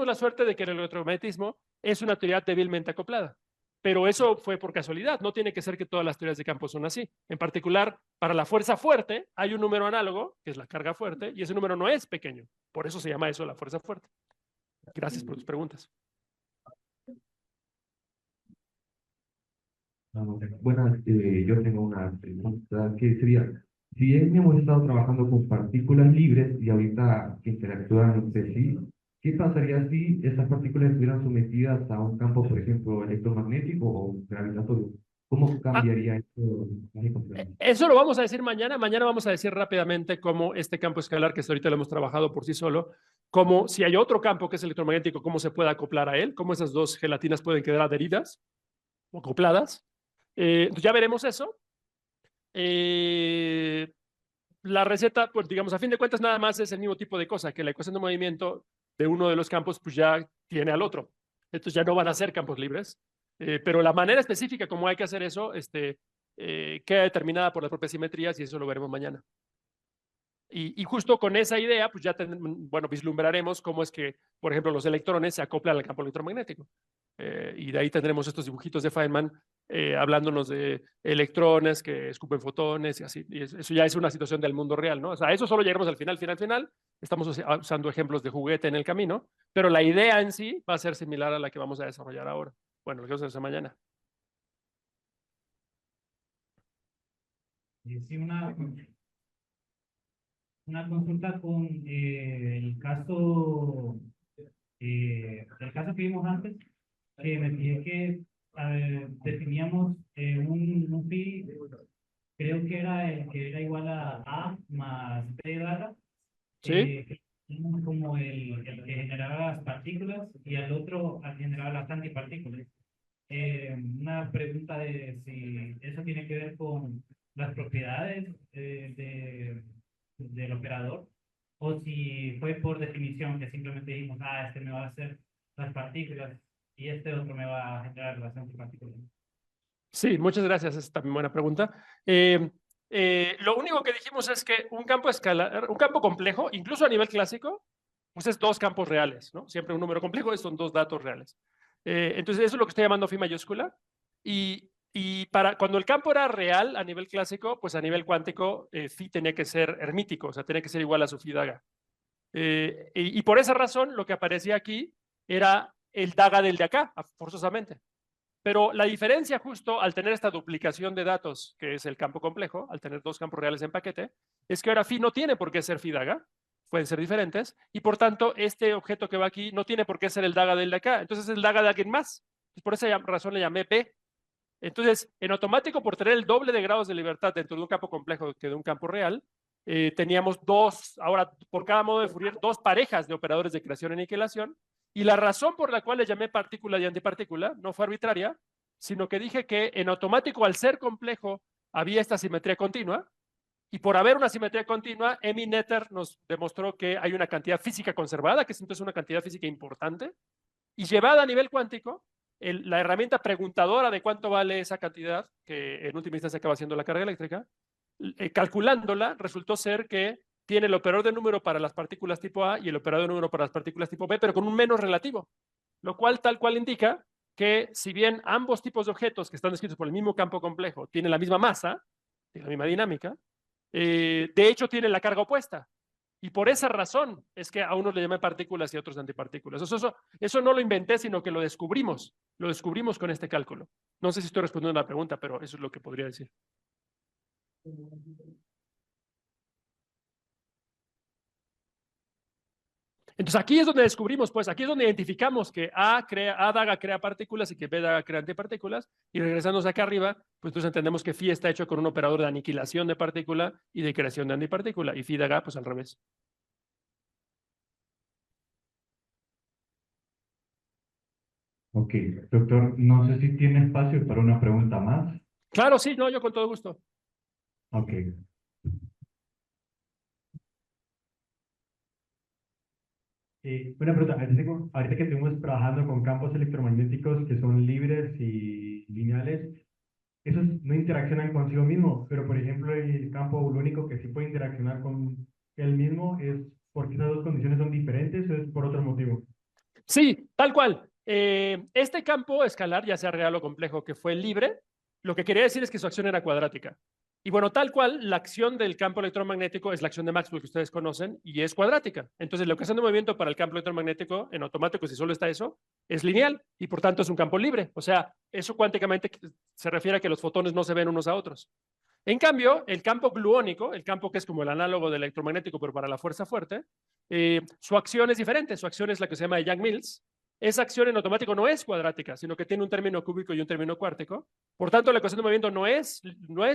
la suerte de que el electromagnetismo es una teoría débilmente acoplada. Pero eso fue por casualidad, no tiene que ser que todas las teorías de campo son así. En particular, para la fuerza fuerte hay un número análogo, que es la carga fuerte, y ese número no es pequeño. Por eso se llama eso la fuerza fuerte. Gracias por tus preguntas. Buenas, yo tengo una pregunta que sería, si bien hemos estado trabajando con partículas libres y ahorita que interactúan entre sí, ¿qué pasaría si estas partículas estuvieran sometidas a un campo, por ejemplo, electromagnético o gravitatorio? ¿Cómo cambiaría esto? Eso lo vamos a decir mañana. Mañana vamos a decir rápidamente cómo este campo escalar, que hasta ahorita lo hemos trabajado por sí solo, cómo si hay otro campo que es electromagnético, cómo se puede acoplar a él, cómo esas dos gelatinas pueden quedar adheridas o acopladas. Entonces ya veremos eso. La receta, pues digamos, a fin de cuentas nada más es el mismo tipo de cosa, que la ecuación de movimiento de uno de los campos pues ya tiene al otro. Entonces ya no van a ser campos libres. Pero la manera específica como hay que hacer eso queda determinada por las propias simetrías y eso lo veremos mañana. Y justo con esa idea, pues ya bueno, vislumbraremos cómo es que, por ejemplo, los electrones se acoplan al campo electromagnético. Y de ahí tendremos estos dibujitos de Feynman hablándonos de electrones que escupen fotones y así. Y eso ya es una situación del mundo real, ¿no? O sea, eso solo llegaremos al final. Estamos usando ejemplos de juguete en el camino, pero la idea en sí va a ser similar a la que vamos a desarrollar ahora. Bueno, lo que vamos a hacer mañana. Sí, una consulta con el caso que vimos antes, que me fijé que definíamos un phi, creo que era el que era igual a más b barra, ¿Sí? como el que generaba las partículas y al otro al generar las antipartículas. Una pregunta de si eso tiene que ver con las propiedades del operador o si fue por definición que simplemente dijimos, este me va a hacer las partículas y este otro me va a generar las antipartículas. Sí, muchas gracias. Es también buena pregunta. Lo único que dijimos es que un campo escalar, un campo complejo, incluso a nivel clásico, pues es dos campos reales, ¿no? Siempre un número complejo son dos datos reales. Entonces, eso es lo que estoy llamando phi mayúscula. Y cuando el campo era real a nivel clásico, pues a nivel cuántico, phi tenía que ser hermítico, o sea, tenía que ser igual a su phi daga. Y por esa razón, lo que aparecía aquí era el daga del de acá, forzosamente. Pero la diferencia justo al tener esta duplicación de datos, que es el campo complejo, al tener dos campos reales en paquete, es que ahora phi no tiene por qué ser phi daga, pueden ser diferentes, y por tanto este objeto que va aquí no tiene por qué ser el daga del de acá, entonces es el daga de alguien más. Por esa razón le llamé P. Entonces, en automático, por tener el doble de grados de libertad dentro de un campo complejo que de un campo real, teníamos dos, ahora por cada modo de Fourier, dos parejas de operadores de creación y aniquilación, y la razón por la cual les llamé partícula y antipartícula no fue arbitraria, sino que dije que en automático, al ser complejo, había esta simetría continua, y por haber una simetría continua, Emmy Noether nos demostró que hay una cantidad física conservada, que es entonces una cantidad física importante, y llevada a nivel cuántico, la herramienta preguntadora de cuánto vale esa cantidad, que en última instancia acaba siendo la carga eléctrica, calculándola, resultó ser que tiene el operador de número para las partículas tipo A y el operador de número para las partículas tipo B, pero con un menos relativo, lo cual tal cual indica que si bien ambos tipos de objetos que están descritos por el mismo campo complejo tienen la misma masa, tienen la misma dinámica, de hecho tienen la carga opuesta. Y por esa razón es que a unos le llaman partículas y a otros antipartículas. Eso no lo inventé, sino que lo descubrimos. Lo descubrimos con este cálculo. No sé si estoy respondiendo a la pregunta, pero eso es lo que podría decir. Entonces aquí es donde descubrimos, pues aquí es donde identificamos que A daga crea partículas y que B daga crea antipartículas. Y regresando acá arriba, pues entonces entendemos que phi está hecho con un operador de aniquilación de partícula y de creación de antipartícula. Y phi daga, pues al revés. Ok, doctor, no sé si tiene espacio para una pregunta más. Claro, sí, no, yo con todo gusto. Ok. Una pregunta, ahorita que estuvimos trabajando con campos electromagnéticos que son libres y lineales, esos no interaccionan consigo mismo, pero por ejemplo el campo único que sí puede interaccionar con el mismo es porque esas dos condiciones son diferentes o es por otro motivo. Sí, tal cual. Este campo escalar, ya sea real o complejo, que fue libre, lo que quería decir es que su acción era cuadrática. Y bueno, tal cual, la acción del campo electromagnético es la acción de Maxwell que ustedes conocen y es cuadrática. Entonces, la ecuación de movimiento para el campo electromagnético, en automático, si solo está eso, es lineal y por tanto es un campo libre. O sea, eso cuánticamente se refiere a que los fotones no se ven unos a otros. En cambio, el campo gluónico, el campo que es como el análogo del electromagnético, pero para la fuerza fuerte, su acción es diferente. Su acción es la que se llama de Young-Mills. Esa acción en automático no es cuadrática, sino que tiene un término cúbico y un término cuártico. Por tanto, la ecuación de movimiento no es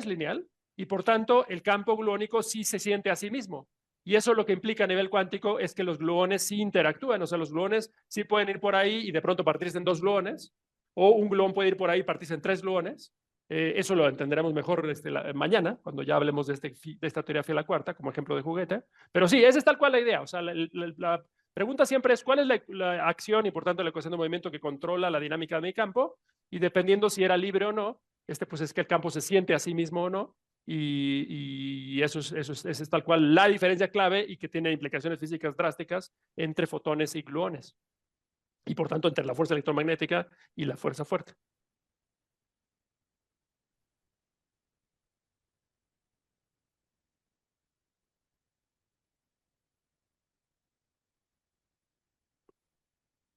lineal y por tanto el campo gluónico sí se siente a sí mismo. Y eso lo que implica a nivel cuántico es que los gluones sí interactúan. O sea, los gluones sí pueden ir por ahí y de pronto partirse en dos gluones, o un gluón puede ir por ahí y partirse en tres gluones. Eso lo entenderemos mejor mañana, cuando ya hablemos de esta teoría fiel a la cuarta, como ejemplo de juguete. Pero sí, esa es tal cual la idea. O sea, la pregunta siempre es cuál es la acción y por tanto la ecuación de movimiento que controla la dinámica de mi campo, y dependiendo si era libre o no, pues es que el campo se siente a sí mismo o no, y eso es tal cual la diferencia clave y que tiene implicaciones físicas drásticas entre fotones y gluones, y por tanto entre la fuerza electromagnética y la fuerza fuerte.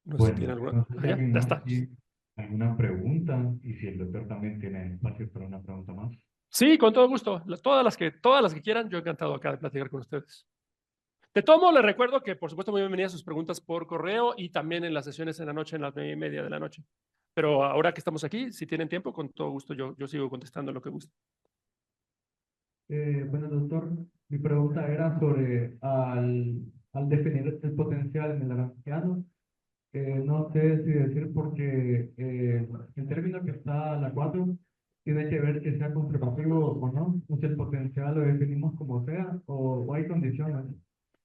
No sé si tiene alguna. No sé si alguien Ya más está. tiene alguna pregunta y si el doctor también tiene espacio para una pregunta más. Sí, con todo gusto. Todas las que quieran, yo encantado acá de platicar con ustedes. De todo modo, les recuerdo que, por supuesto, muy bienvenidas sus preguntas por correo y también en las sesiones en la noche, en las 9:30 de la noche. Pero ahora que estamos aquí, si tienen tiempo, con todo gusto yo sigo contestando lo que guste. Bueno, doctor, mi pregunta era sobre al definir el potencial en el Lagrangiano. No sé si decir porque el término que está a la 4 tiene que ver que sea conservativo o no. O sea, el potencial lo definimos como sea o hay condiciones.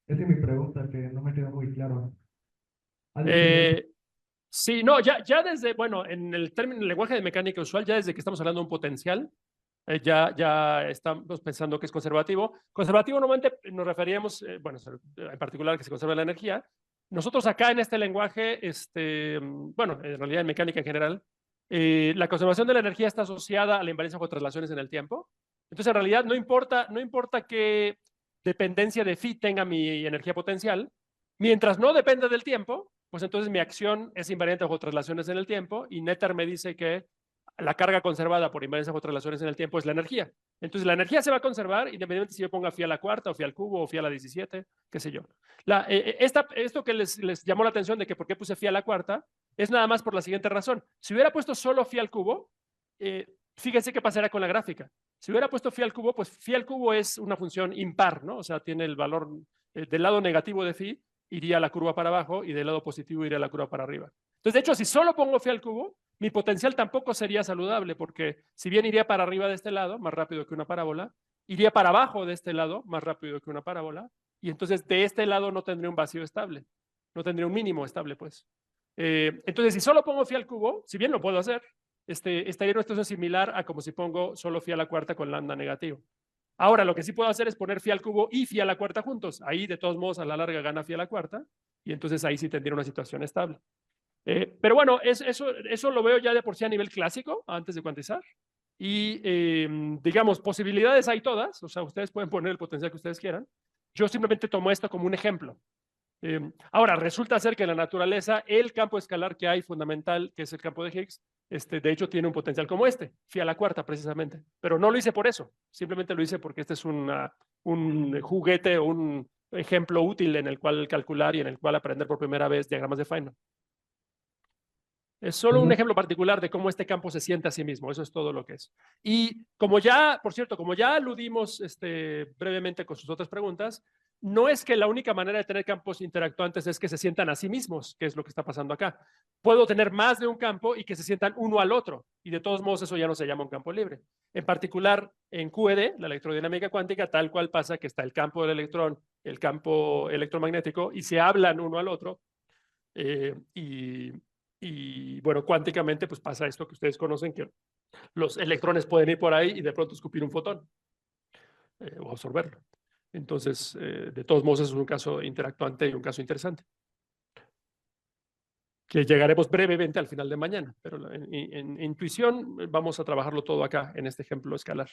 Esa es mi pregunta que no me quedó muy claro. Al definir, Sí, no, ya desde, bueno, en el término, el lenguaje de mecánica usual, ya desde que estamos hablando de un potencial, ya estamos pensando que es conservativo. Conservativo normalmente nos referíamos, bueno, en particular que se conserva la energía. Nosotros acá en este lenguaje, bueno, en realidad en mecánica en general, la conservación de la energía está asociada a la invariancia bajo traslaciones en el tiempo. Entonces, en realidad, no importa qué dependencia de phi tenga mi energía potencial, mientras no dependa del tiempo, pues entonces mi acción es invariante bajo traslaciones en el tiempo, y Noether me dice que la carga conservada por invariancia bajo traslaciones en el tiempo es la energía. Entonces la energía se va a conservar independientemente si yo ponga phi a la cuarta o phi al cubo o phi a la 17, qué sé yo. Esto que les llamó la atención de que por qué puse phi a la cuarta es nada más por la siguiente razón. Si hubiera puesto solo phi al cubo, fíjense qué pasará con la gráfica. Si hubiera puesto phi al cubo, pues phi al cubo es una función impar, ¿no? O sea, tiene el valor del lado negativo de phi, iría a la curva para abajo y del lado positivo iría a la curva para arriba. Entonces, de hecho, si solo pongo phi al cubo, mi potencial tampoco sería saludable, porque si bien iría para arriba de este lado, más rápido que una parábola, iría para abajo de este lado, más rápido que una parábola, y entonces de este lado no tendría un vacío estable, no tendría un mínimo estable, pues. Entonces, si solo pongo phi al cubo, si bien lo puedo hacer, estaría en una situación similar a como si pongo solo phi a la cuarta con lambda negativo. Ahora, lo que sí puedo hacer es poner phi al cubo y phi a la cuarta juntos. Ahí, de todos modos, a la larga gana phi a la cuarta, y entonces ahí sí tendría una situación estable. Pero bueno, eso lo veo ya de por sí a nivel clásico, antes de cuantizar. Y digamos, posibilidades hay todas, o sea, ustedes pueden poner el potencial que ustedes quieran. Yo simplemente tomo esto como un ejemplo. Ahora, resulta ser que en la naturaleza el campo escalar que hay fundamental, que es el campo de Higgs, de hecho tiene un potencial como phi a la cuarta precisamente, pero no lo hice por eso, simplemente lo hice porque este es un juguete o un ejemplo útil en el cual calcular y en el cual aprender por primera vez diagramas de Feynman. Es solo un ejemplo particular de cómo este campo se siente a sí mismo, eso es todo lo que es. Y como ya, por cierto, como ya aludimos brevemente con sus otras preguntas, no es que la única manera de tener campos interactuantes es que se sientan a sí mismos, que es lo que está pasando acá. Puedo tener más de un campo y que se sientan uno al otro, y de todos modos eso ya no se llama un campo libre. En particular, en QED, la electrodinámica cuántica, tal cual pasa que está el campo del electrón, el campo electromagnético, y se hablan uno al otro, y bueno, cuánticamente pues pasa esto que ustedes conocen, que los electrones pueden ir por ahí y de pronto escupir un fotón o absorberlo. Entonces, de todos modos, es un caso interactuante y un caso interesante, que llegaremos brevemente al final de mañana, pero en intuición vamos a trabajarlo todo acá en este ejemplo escalar.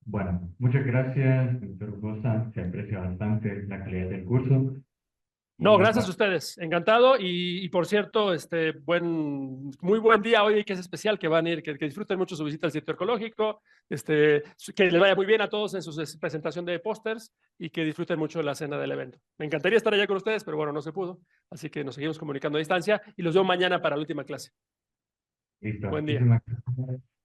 Bueno, muchas gracias, doctor Gosa. Se aprecia bastante la calidad del curso. No, Y gracias a bueno, ustedes. Encantado. Y por cierto, muy buen día hoy, que es especial, que van a ir, que disfruten mucho su visita al sitio arqueológico, que les vaya muy bien a todos en su presentación de pósters y que disfruten mucho la cena del evento. Me encantaría estar allá con ustedes, pero bueno, no se pudo. Así que nos seguimos comunicando a distancia y los veo mañana para la última clase. listo. Buen día. Muchísimas gracias.